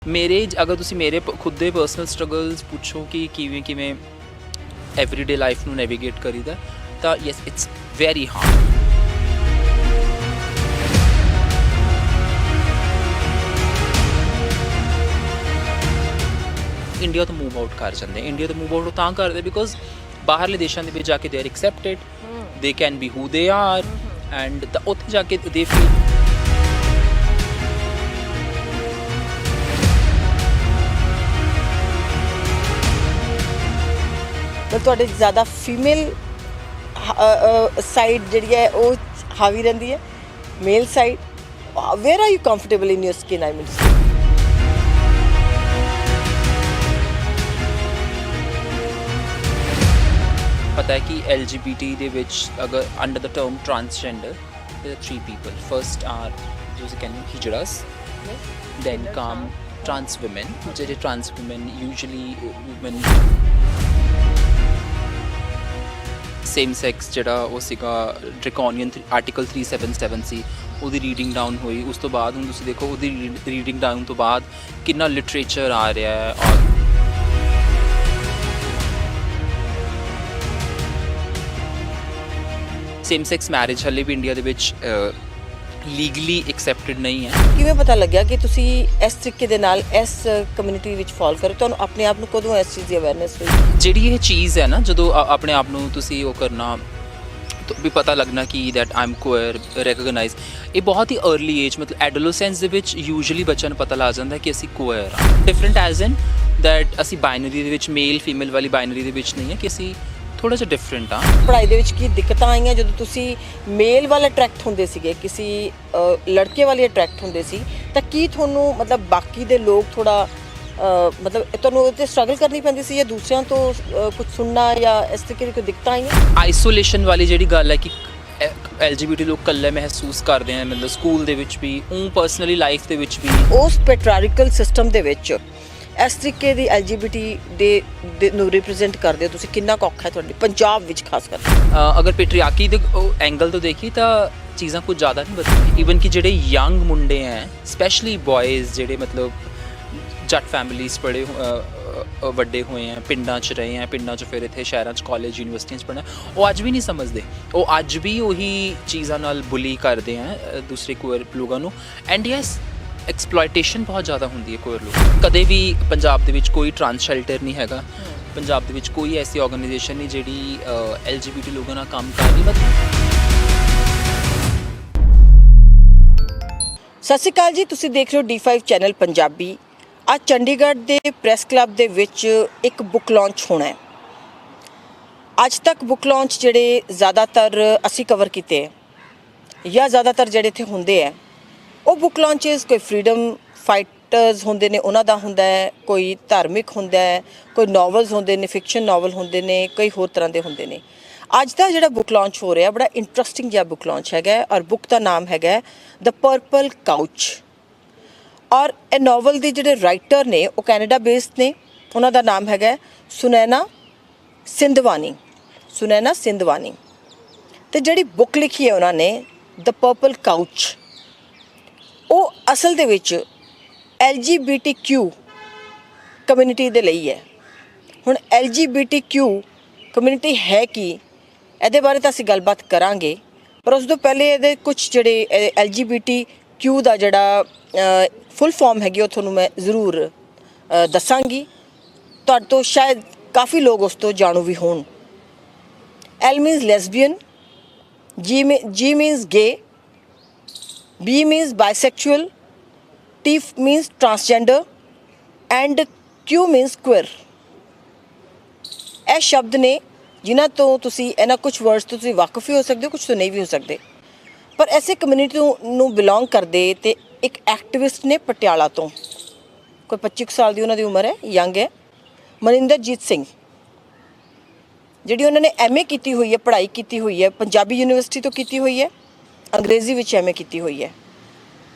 ਮੇਰੇ ਅਗਰ ਤੁਸੀਂ ਮੇਰੇ ਖੁਦ ਦੇ ਪਰਸਨਲ ਸਟਰਗਲਸ ਪੁੱਛੋ ਕਿ ਕਿਵੇਂ ਕਿਵੇਂ ਐਵਰੀਡੇ ਲਾਈਫ ਨੂੰ ਨੈਵੀਗੇਟ ਕਰੀਦਾ ਤਾਂ yes it's very hard. India ਤੋਂ ਮੂਵ ਆਊਟ ਕਰ ਜਾਂਦੇ। ਇੰਡੀਆ ਤੋਂ ਮੂਵ ਆਊਟ ਤਾਂ ਕਰਦੇ ਬਿਕੋਜ਼ ਬਾਹਰਲੇ ਦੇਸ਼ਾਂ ਦੇ ਵਿੱਚ ਜਾ ਕੇ they are accepted, they can be who they are and ਉੱਥੇ ਜਾ ਕੇ ਦੇ ਫੀਲ ਤੁਹਾਡੇ ਜ਼ਿਆਦਾ ਫੀਮੇਲ ਸਾਈਡ ਜਿਹੜੀ ਹੈ ਉਹ ਹਾਵੀ ਰਹਿੰਦੀ ਹੈ, male side where are you comfortable in your skin? I mean ਪਤਾ ਹੈ ਕਿ LGBT ਦੇ ਵਿੱਚ ਅਗਰ under the term transgender there are three people. First are those can hijras, then come trans women. ਜਿਹੜੇ trans women usually women same sex ਜਿਹੜਾ ਉਹ ਸੀਗਾ ਡ੍ਰੈਕੋਨੀਅਨ ਆਰਟੀਕਲ 377 ਸੀ, ਉਹਦੀ ਰੀਡਿੰਗ ਡਾਊਨ ਹੋਈ। ਉਸ ਤੋਂ ਬਾਅਦ ਹੁਣ ਤੁਸੀਂ ਦੇਖੋ ਉਹਦੀ ਰੀਡਿੰਗ ਡਾਊਨ ਤੋਂ ਬਾਅਦ ਕਿੰਨਾ ਲਿਟਰੇਚਰ ਆ ਰਿਹਾ ਹੈ। ਔਰ ਸੇਮ ਸੈਕਸ ਮੈਰਿਜ ਹਾਲੇ ਵੀ ਇੰਡੀਆ ਦੇ ਵਿੱਚ ਲੀਗਲੀ ਐਕਸੈਪਟਡ ਨਹੀਂ ਹੈ। ਕਿਵੇਂ ਪਤਾ ਲੱਗਿਆ ਕਿ ਤੁਸੀਂ ਇਸ ਤਰੀਕੇ ਦੇ ਨਾਲ ਇਸ ਕਮਿਊਨਿਟੀ ਵਿੱਚ ਫਾਲ ਕਰੋ? ਤੁਹਾਨੂੰ ਆਪਣੇ ਆਪ ਨੂੰ ਕਦੋਂ ਇਸ ਚੀਜ਼ ਦੀ ਅਵੇਅਰਨੈਸ ਹੋਈ? ਜਿਹੜੀ ਇਹ ਚੀਜ਼ ਹੈ ਨਾ, ਜਦੋਂ ਆਪਣੇ ਆਪ ਨੂੰ ਤੁਸੀਂ ਉਹ ਕਰਨਾ ਵੀ ਪਤਾ ਲੱਗਣਾ ਕਿ ਦੈਟ ਆਈ ਐਮ ਕੁਅਰ, ਰੈਕਗਨਾਈਜ਼, ਇਹ ਬਹੁਤ ਹੀ अर्ਲੀ ਏਜ ਮਤਲਬ ਐਡੋਲੈਸੈਂਸ ਦੇ ਵਿੱਚ ਯੂਜੂਅਲੀ ਬੱਚਿਆਂ ਨੂੰ ਪਤਾ ਲੱਗ ਜਾਂਦਾ ਕਿ ਅਸੀਂ ਕੁਅਰ ਹਾਂ। ਡਿਫਰੈਂਟ ਐਜ਼ ਇਨ ਦੈਟ ਅਸੀਂ ਬਾਈਨਰੀ ਦੇ ਵਿੱਚ ਮੇਲ ਫੀਮੇਲ ਵਾਲੀ ਬਾਈਨਰੀ ਦੇ ਵਿੱਚ ਨਹੀਂ ਹੈ, ਕਿ ਅਸੀਂ ਥੋੜਾ ਜਿਹਾ ਡਿਫਰੈਂਟ ਆ। ਪੜ੍ਹਾਈ ਦੇ ਵਿੱਚ ਕੀ ਦਿੱਕਤਾਂ ਆਈਆਂ ਜਦੋਂ ਤੁਸੀਂ ਮੇਲ ਵੱਲ ਅਟਰੈਕਟ ਹੁੰਦੇ ਸੀਗੇ, ਕਿਸੇ ਲੜਕੇ ਵਾਲੀ ਅਟਰੈਕਟ ਹੁੰਦੇ ਸੀ, ਤਾਂ ਕੀ ਤੁਹਾਨੂੰ ਮਤਲਬ ਬਾਕੀ ਦੇ ਲੋਕ ਥੋੜਾ ਮਤਲਬ ਤੁਹਾਨੂੰ ਉਹ 'ਤੇ ਸਟਰਗਲ ਕਰਨੀ ਪੈਂਦੀ ਸੀ ਜਾਂ ਦੂਸਰਿਆਂ ਤੋਂ ਕੁਝ ਸੁਣਨਾ ਜਾਂ ਇਸ ਤਰੀਕੇ ਦੀ ਕੋਈ ਦਿੱਕਤਾਂ ਆਈਆਂ? ਆਈਸੋਲੇਸ਼ਨ ਵਾਲੀ ਜਿਹੜੀ ਗੱਲ ਹੈ ਕਿ LGBT ਲੋਕ ਇਕੱਲੇ ਮਹਿਸੂਸ ਕਰਦੇ ਆ, ਮਤਲਬ ਸਕੂਲ ਦੇ ਵਿੱਚ ਵੀ, ਪਰਸਨਲੀ ਲਾਈਫ ਦੇ ਵਿੱਚ ਵੀ। ਉਸ ਪੈਟਰਾਰੀਕਲ ਸਿਸਟਮ ਦੇ ਵਿੱਚ ਇਸ ਤਰੀਕੇ ਦੀ LGBT ਦੇ ਨੂੰ ਰਿਪਰੈਜ਼ੈਂਟ ਕਰਦੇ ਹੋ ਤੁਸੀਂ, ਕਿੰਨਾ ਕੁ ਔਖਾ ਹੈ ਤੁਹਾਡੇ ਪੰਜਾਬ ਵਿੱਚ ਖਾਸ ਕਰਕੇ? ਅਗਰ ਪੈਟਰੀਆਰਕੀ ਦੇ ਐਂਗਲ ਤੋਂ ਦੇਖੀ ਤਾਂ ਚੀਜ਼ਾਂ ਕੁਝ ਜ਼ਿਆਦਾ ਨਹੀਂ ਬਦਲੀਆਂ। ਈਵਨ ਕਿ ਜਿਹੜੇ ਯੰਗ ਮੁੰਡੇ ਹੈ, ਸਪੈਸ਼ਲੀ ਬॉयਜ਼ ਜਿਹੜੇ ਮਤਲਬ ਜੱਟ ਫੈਮਿਲੀਜ਼ ਪੜ੍ਹੇ ਵੱਡੇ ਹੋਏ ਹੈ, ਪਿੰਡਾਂ 'ਚ ਰਹੇ ਹੈ, ਪਿੰਡਾਂ 'ਚ ਫਿਰ ਇੱਥੇ ਸ਼ਹਿਰਾਂ 'ਚ ਕਾਲਜ ਯੂਨੀਵਰਸਿਟੀਆਂ 'ਚ ਪੜ੍ਹਨਾ, ਉਹ ਅੱਜ ਵੀ ਨਹੀਂ ਸਮਝਦੇ। ਉਹ ਅੱਜ ਵੀ ਉਹੀ ਚੀਜ਼ਾਂ ਨਾਲ ਬੁਲੀ ਕਰਦੇ ਹੈ ਦੂਸਰੇ ਕੁਅਰ ਲੋਕਾਂ ਨੂੰ। ਐਂਡ ਯੈਸ ਐਕਸਪਲੋਇਟੇਸ਼ਨ ਬਹੁਤ ਜ਼ਿਆਦਾ ਹੁੰਦੀ ਹੈ ਕੁਅਰ ਲੋਕ। ਕਦੇ ਵੀ ਪੰਜਾਬ ਦੇ ਵਿੱਚ ਕੋਈ ਟਰਾਂਸ ਸ਼ੈਲਟਰ ਨਹੀਂ ਹੈਗਾ, ਪੰਜਾਬ ਦੇ ਵਿੱਚ ਕੋਈ ਐਸੀ ਆਰਗੇਨਾਈਜੇਸ਼ਨ ਨਹੀਂ ਜਿਹੜੀ LGBT ਲੋਕਾਂ ਨਾਲ ਕੰਮ ਕਰ ਰਹੀ। ਸਤਿ ਸ਼੍ਰੀ ਅਕਾਲ ਜੀ, ਤੁਸੀਂ ਦੇਖ ਰਹੇ ਹੋ D5 ਚੈਨਲ ਪੰਜਾਬੀ। ਅੱਜ ਚੰਡੀਗੜ੍ਹ ਦੇ ਪ੍ਰੈਸ ਕਲੱਬ ਦੇ ਵਿੱਚ ਇੱਕ ਬੁੱਕ ਲਾਂਚ ਹੋਣਾ ਹੈ। ਅੱਜ ਤੱਕ ਬੁੱਕ ਲਾਂਚ ਜਿਹੜੇ ਜ਼ਿਆਦਾਤਰ ਅਸੀਂ ਕਵਰ ਕੀਤੇ ਜਾਂ ਜ਼ਿਆਦਾਤਰ ਜਿਹੜੇ ਇੱਥੇ ਹੁੰਦੇ ਹੈ, ਉਹ ਬੁੱਕ ਲਾਂਚਸ ਕੋਈ ਫਰੀडम ਫਾਈਟਰਸ ਹੁੰਦੇ ਨੇ ਉਹਨਾਂ ਦਾ ਹੁੰਦਾ ਹੈ, ਕੋਈ ਧਾਰਮਿਕ ਹੁੰਦਾ ਹੈ, ਕੋਈ ਨਾਵਲਸ ਹੁੰਦੇ ਨੇ, ਫਿਕਸ਼ਨ ਨਾਵਲ ਹੁੰਦੇ ਨੇ, ਕਈ ਹੋਰ ਤਰ੍ਹਾਂ ਦੇ ਹੁੰਦੇ ਨੇ। ਅੱਜ ਦਾ ਜਿਹੜਾ ਬੁੱਕ ਲਾਂਚ ਹੋ ਰਿਹਾ ਬੜਾ ਇੰਟਰਸਟਿੰਗ ਜਿਹਾ ਬੁੱਕ ਲਾਂਚ ਹੈਗਾ, ਔਰ ਬੁੱਕ ਦਾ ਨਾਮ ਹੈਗਾ ਦ ਪਰਪਲ ਕਾਊਚ। ਔਰ ਇਹ ਨਾਵਲ ਦੇ ਜਿਹੜੇ ਰਾਈਟਰ ਨੇ ਉਹ ਕੈਨੇਡਾ ਬੇਸਡ ਨੇ, ਉਹਨਾਂ ਦਾ ਨਾਮ ਹੈਗਾ ਸੁਨੈਨਾ ਸਿੰਧਵਾਨੀ। ਸੁਨੈਨਾ ਸਿੰਧਵਾਨੀ। ਅਤੇ ਜਿਹੜੀ ਬੁੱਕ ਲਿਖੀ ਹੈ ਉਹਨਾਂ ਨੇ ਦ ਪਰਪਲ ਕਾਊਚ, ਉਹ ਅਸਲ ਦੇ ਵਿੱਚ LGBTQ ਕਮਿਊਨਿਟੀ ਦੇ ਲਈ ਹੈ। ਹੁਣ LGBTQ ਕਮਿਊਨਿਟੀ ਹੈ ਕੀ, ਇਹਦੇ ਬਾਰੇ ਤਾਂ ਅਸੀਂ ਗੱਲਬਾਤ ਕਰਾਂਗੇ, ਪਰ ਉਸ ਤੋਂ ਪਹਿਲੇ ਇਹਦੇ ਕੁਝ ਜਿਹੜੇ LGBTQ ਦਾ ਜਿਹੜਾ ਫੁੱਲ ਫਾਰਮ ਹੈਗੀ ਉਹ ਤੁਹਾਨੂੰ ਮੈਂ ਜ਼ਰੂਰ ਦੱਸਾਂਗੀ। ਤੁਹਾਡੇ ਤੋਂ ਸ਼ਾਇਦ ਕਾਫੀ ਲੋਕ ਉਸ ਤੋਂ ਜਾਣੂ ਵੀ ਹੋਣ। L means lesbian, G means gay, B means bisexual, T means transgender and Q means queer। ਇਹ ਸ਼ਬਦ ਨੇ ਜਿਨ੍ਹਾਂ ਤੋਂ ਤੁਸੀਂ ਇਹਨਾਂ ਕੁਝ ਵਰਡਸ ਤੋਂ ਤੁਸੀਂ ਵਾਕਿਫ ਵੀ ਹੋ ਸਕਦੇ ਹੋ, ਕੁਝ ਤੋਂ ਨਹੀਂ ਵੀ ਹੋ ਸਕਦੇ। ਪਰ ਐਸੇ ਕਮਿਊਨਿਟੀ ਨੂੰ ਬਿਲੋਂਗ ਕਰਦੇ ਤੇ ਇੱਕ ਐਕਟਿਵਿਸਟ ਨੇ ਪਟਿਆਲਾ ਤੋਂ, ਕੋਈ 25 ਸਾਲ ਦੀ ਉਹਨਾਂ ਦੀ ਉਮਰ ਹੈ, ਯੰਗ ਹੈ, ਮਨਿੰਦਰਜੀਤ ਸਿੰਘ, ਜਿਹੜੀ ਉਹਨਾਂ ਨੇ MA ਕੀਤੀ ਹੋਈ ਹੈ, ਪੜ੍ਹਾਈ ਕੀਤੀ ਹੋਈ ਹੈ, ਪੰਜਾਬੀ ਯੂਨੀਵਰਸਿਟੀ ਤੋਂ ਕੀਤੀ ਹੋਈ ਹੈ, ਅੰਗਰੇਜ਼ੀ ਵਿੱਚ MA ਕੀਤੀ ਹੋਈ ਹੈ।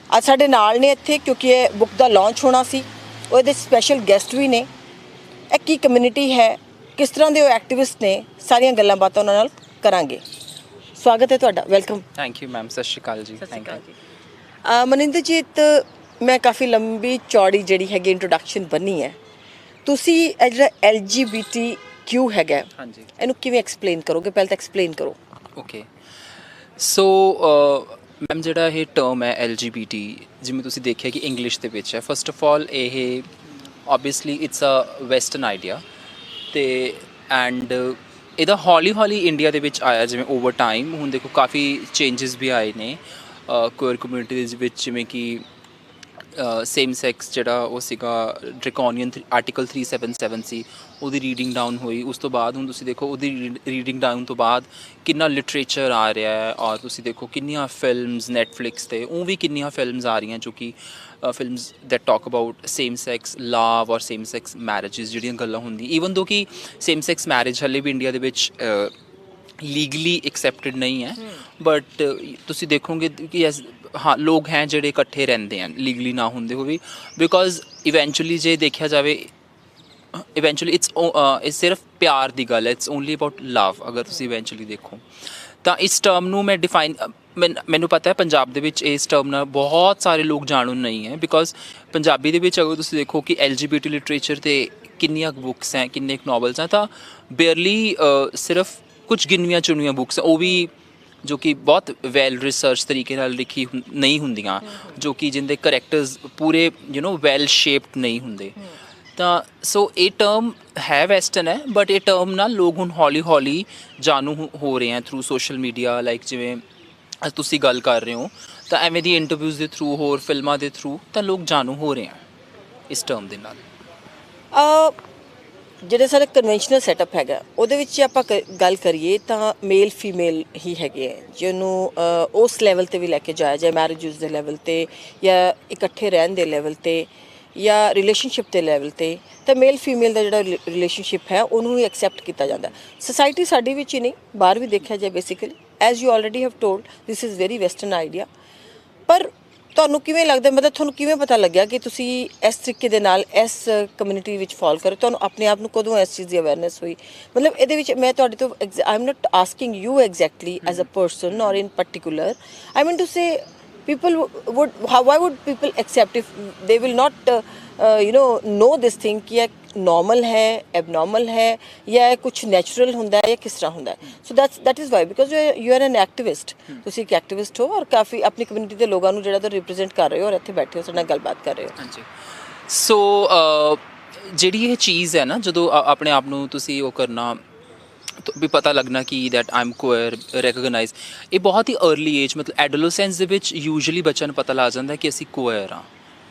ਅੱਜ ਸਾਡੇ ਨਾਲ ਨੇ ਇੱਥੇ ਕਿਉਂਕਿ ਇਹ ਬੁੱਕ ਦਾ ਲਾਂਚ ਹੋਣਾ ਸੀ, ਉਹ ਇਹਦੇ ਸਪੈਸ਼ਲ ਗੈਸਟ ਵੀ ਨੇ। ਇਹ ਕੀ ਕਮਿਊਨਿਟੀ ਹੈ, ਕਿਸ ਤਰ੍ਹਾਂ ਦੇ ਉਹ ਐਕਟਿਵਿਸਟ ਨੇ, ਸਾਰੀਆਂ ਗੱਲਾਂ ਬਾਤਾਂ ਉਹਨਾਂ ਨਾਲ ਕਰਾਂਗੇ। ਸਵਾਗਤ ਹੈ ਤੁਹਾਡਾ, ਵੈਲਕਮ। ਥੈਂਕ ਯੂ ਮੈਮ, ਸਤਿ ਸ਼੍ਰੀ ਅਕਾਲ ਜੀ। Thank you. ਮਨਿੰਦਰਜੀਤ, ਮੈਂ ਕਾਫੀ ਲੰਬੀ ਚੌੜੀ ਜਿਹੜੀ ਹੈਗੀ ਇੰਟਰੋਡਕਸ਼ਨ ਬੰਨੀ ਹੈ, ਤੁਸੀਂ ਇਹ ਜਿਹੜਾ LGBTQ ਹੈਗਾ ਹਾਂਜੀ ਇਹਨੂੰ ਕਿਵੇਂ ਐਕਸਪਲੇਨ ਕਰੋਗੇ? ਪਹਿਲਾਂ ਤਾਂ ਐਕਸਪਲੇਨ ਕਰੋ। ਓਕੇ ਸੋ ਮੈਮ ਜਿਹੜਾ ਇਹ ਟਰਮ ਹੈ LGBT, ਜਿਵੇਂ ਤੁਸੀਂ ਦੇਖਿਆ ਕਿ ਇੰਗਲਿਸ਼ ਦੇ ਵਿੱਚ ਹੈ, ਫਸਟ ਆਫ ਆਲ ਇਹ obviously it's a western idea ਅਤੇ ਐਂਡ ਇਹਦਾ ਹੌਲੀ ਹੌਲੀ ਇੰਡੀਆ ਦੇ ਵਿੱਚ ਆਇਆ, ਜਿਵੇਂ ਓਵਰ ਟਾਈਮ ਹੁਣ ਦੇਖੋ ਕਾਫੀ ਚੇਂਜਸ ਵੀ ਆਏ ਨੇ ਕੁਅਰ ਕਮਿਊਨਿਟੀ ਦੇ ਵਿੱਚ, ਜਿਵੇਂ ਕਿ ਸੇਮ ਸੈਕਸ ਜਿਹੜਾ ਉਹ ਸੀਗਾ ਡ੍ਰੈਕੋਨੀਅਨ ਆਰਟੀਕਲ 377 ਸੀ, ਉਹਦੀ ਰੀਡਿੰਗ ਡਾਊਨ ਹੋਈ। ਉਸ ਤੋਂ ਬਾਅਦ ਹੁਣ ਤੁਸੀਂ ਦੇਖੋ ਉਹਦੀ ਰੀਡਿੰਗ ਡਾਊਨ ਤੋਂ ਬਾਅਦ ਕਿੰਨਾ ਲਿਟਰੇਚਰ ਆ ਰਿਹਾ ਹੈ, ਔਰ ਤੁਸੀਂ ਦੇਖੋ ਕਿੰਨੀਆਂ ਫਿਲਮਸ ਨੈਟਫਲਿਕਸ 'ਤੇ ਉਹ ਵੀ ਕਿੰਨੀਆਂ ਫਿਲਮਸ ਆ ਰਹੀਆਂ ਜੋ ਕਿ films that talk about same sex love or same sex marriages ਜਿਹੜੀਆਂ ਗੱਲਾਂ ਹੁੰਦੀ, ਈਵਨ ਦੋ ਕਿ ਸੇਮ ਸੈਕਸ ਮੈਰਿਜ ਹਾਲੇ ਵੀ ਇੰਡੀਆ ਦੇ ਵਿੱਚ ਲੀਗਲੀ ਐਕਸੈਪਟਡ ਨਹੀਂ ਹੈ, ਬਟ ਤੁਸੀਂ ਦੇਖੋਗੇ ਕਿ ਹਾਂ ਲੋਕ ਹੈ ਜਿਹੜੇ ਇਕੱਠੇ ਰਹਿੰਦੇ ਹਨ ਲੀਗਲੀ ਨਾ ਹੁੰਦੇ ਹੋਵੇ, ਬਿਕੋਜ਼ ਇਵੈਂਚੁਅਲੀ ਜੇ ਦੇਖਿਆ ਜਾਵੇ ਇਵੈਂਚੁਅਲੀ ਇਟਸ ਸਿਰਫ ਪਿਆਰ ਦੀ ਗੱਲ ਹੈ, ਇਟਸ ਓਨਲੀ ਅਬਾਊਟ ਲਵ। ਅਗਰ ਤੁਸੀਂ ਇਵੈਂਚੁਅਲੀ ਦੇਖੋ ਤਾਂ ਇਸ ਟਰਮ ਨੂੰ ਮੈਂ ਡਿਫਾਈਨ ਮੈਨੂੰ ਪਤਾ ਹੈ ਪੰਜਾਬ ਦੇ ਵਿੱਚ ਇਸ ਟਰਮ ਨਾਲ ਬਹੁਤ ਸਾਰੇ ਲੋਕ ਜਾਣੂ ਨਹੀਂ ਹੈ, ਬਿਕੋਜ਼ ਪੰਜਾਬੀ ਦੇ ਵਿੱਚ ਅਗਰ ਤੁਸੀਂ ਦੇਖੋ ਕਿ LGBT ਲਿਟਰੇਚਰ 'ਤੇ ਕਿੰਨੀਆਂ ਬੁੱਕਸ ਹੈ, ਕਿੰਨੇ ਨੋਵਲਸ ਹੈ, ਤਾਂ ਬੇਅਰਲੀ ਸਿਰਫ ਕੁਝ ਗਿਣਵੀਆਂ ਚੁਣਵੀਆਂ ਬੁੱਕਸ ਉਹ ਵੀ ਜੋ ਕਿ ਬਹੁਤ ਵੈਲ ਰਿਸਰਚ ਤਰੀਕੇ ਨਾਲ ਲਿਖੀ ਨਹੀਂ ਹੁੰਦੀਆਂ, ਜੋ ਕਿ ਜਿੰਦੇ ਕਰੈਕਟਰਸ ਪੂਰੇ ਵੈਲ ਸ਼ੇਪਡ ਨਹੀਂ ਹੁੰਦੇ। ਤਾਂ ਸੋ ਇਹ ਟਰਮ ਹੈ ਵੈਸਟਰਨ ਹੈ, ਬਟ ਇਹ ਟਰਮ ਨਾਲ ਲੋਕ ਹੁਣ ਹੌਲੀ ਹੌਲੀ ਜਾਣੂ ਹੋ ਰਹੇ ਹੈ ਥਰੂ ਸੋਸ਼ਲ ਮੀਡੀਆ, ਲਾਈਕ ਜਿਵੇਂ ਅੱਜ ਤੁਸੀਂ ਗੱਲ ਕਰ ਰਹੇ ਹੋ ਤਾਂ ਐਵੇਂ ਦੀ ਇੰਟਰਵਿਊਜ਼ ਦੇ ਥਰੂ, ਹੋਰ ਫਿਲਮਾਂ ਦੇ ਥਰੂ, ਤਾਂ ਲੋਕ ਜਾਣੂ ਹੋ ਰਹੇ ਹੈ ਇਸ ਟਰਮ ਦੇ ਨਾਲ। ਜਿਹੜੇ ਸਾਡੇ ਕਨਵੈਨਸ਼ਨਲ ਸੈਟਅਪ ਹੈਗਾ ਉਹਦੇ ਵਿੱਚ ਆਪਾਂ ਗੱਲ ਕਰੀਏ ਤਾਂ ਮੇਲ ਫੀਮੇਲ ਹੀ ਹੈਗੇ ਹੈ, ਜਿਹਨੂੰ ਉਸ ਲੈਵਲ 'ਤੇ ਵੀ ਲੈ ਕੇ ਜਾਇਆ ਜਾਏ, ਮੈਰਿਜਸ ਦੇ ਲੈਵਲ 'ਤੇ ਜਾਂ ਇਕੱਠੇ ਰਹਿਣ ਦੇ ਲੈਵਲ 'ਤੇ ਜਾਂ ਰਿਲੇਸ਼ਨਸ਼ਿਪ ਦੇ ਲੈਵਲ 'ਤੇ, ਤਾਂ ਮੇਲ ਫੀਮੇਲ ਦਾ ਜਿਹੜਾ ਰਿਲੇਸ਼ਨਸ਼ਿਪ ਹੈ ਉਹਨੂੰ ਹੀ ਐਕਸੈਪਟ ਕੀਤਾ ਜਾਂਦਾ। ਸੋਸਾਇਟੀ ਸਾਡੀ ਵਿੱਚ ਹੀ ਨਹੀਂ, ਬਾਹਰ ਵੀ ਦੇਖਿਆ ਜਾਏ, basically as you already have told this is very western idea. ਪਰ ਤੁਹਾਨੂੰ ਕਿਵੇਂ ਲੱਗਦਾ, ਮਤਲਬ ਤੁਹਾਨੂੰ ਕਿਵੇਂ ਪਤਾ ਲੱਗਿਆ ਕਿ ਤੁਸੀਂ ਇਸ ਤਰੀਕੇ ਦੇ ਨਾਲ ਇਸ ਕਮਿਊਨਿਟੀ ਵਿੱਚ ਫਾਲ ਕਰੋ? ਤੁਹਾਨੂੰ ਆਪਣੇ ਆਪ ਨੂੰ ਕਦੋਂ ਇਸ ਚੀਜ਼ ਦੀ ਅਵੇਅਰਨੈਸ ਹੋਈ? ਮਤਲਬ ਇਹਦੇ ਵਿੱਚ ਮੈਂ ਤੁਹਾਡੇ ਤੋਂ I am not asking you exactly as a person or in particular, I mean to say people why would people accept if they will not know this thing कि ये normal है, abnormal है, या कुछ natural ਹੁੰਦਾ ਹੈ, या किस तरह ਹੁੰਦਾ ਹੈ? So that is why, because you are an activist, ਤੁਸੀਂ ਇੱਕ activist ਹੋ ਔਰ ਕਾਫੀ ਆਪਣੀ ਕਮਿਊਨਿਟੀ ਦੇ ਲੋਕਾਂ ਨੂੰ ਜਿਹੜਾ ਤਾਂ ਰਿਪਰੈਜ਼ੈਂਟ ਕਰ ਰਹੇ ਹੋ ਔਰ ਇੱਥੇ ਬੈਠੇ ਹੋ ਸਾਡੇ ਨਾਲ ਗੱਲਬਾਤ ਕਰ ਰਹੇ ਹੋ। ਹਾਂਜੀ ਸੋ ਜਿਹੜੀ ਇਹ ਚੀਜ਼ ਹੈ ਨਾ, ਜਦੋਂ ਆਪਣੇ ਆਪ ਨੂੰ ਤੁਸੀਂ ਉਹ ਕਰਨਾ ਵੀ ਪਤਾ ਲੱਗਣਾ ਕਿ ਦੈਟ ਆਈ ਐਮ ਕੁਅਰ ਰੈਕਗਨਾਈਜ਼, ਇਹ ਬਹੁਤ ਹੀ अर्ਲੀ ਏਜ, ਮਤਲਬ ਐਡੋਲੈਸੈਂਸ ਦੇ ਵਿੱਚ ਯੂਜੂਅਲੀ ਬੱਚਿਆਂ ਨੂੰ ਪਤਾ ਲੱਗ ਜਾਂਦਾ ਕਿ ਅਸੀਂ ਕੁਅਰ ਹਾਂ,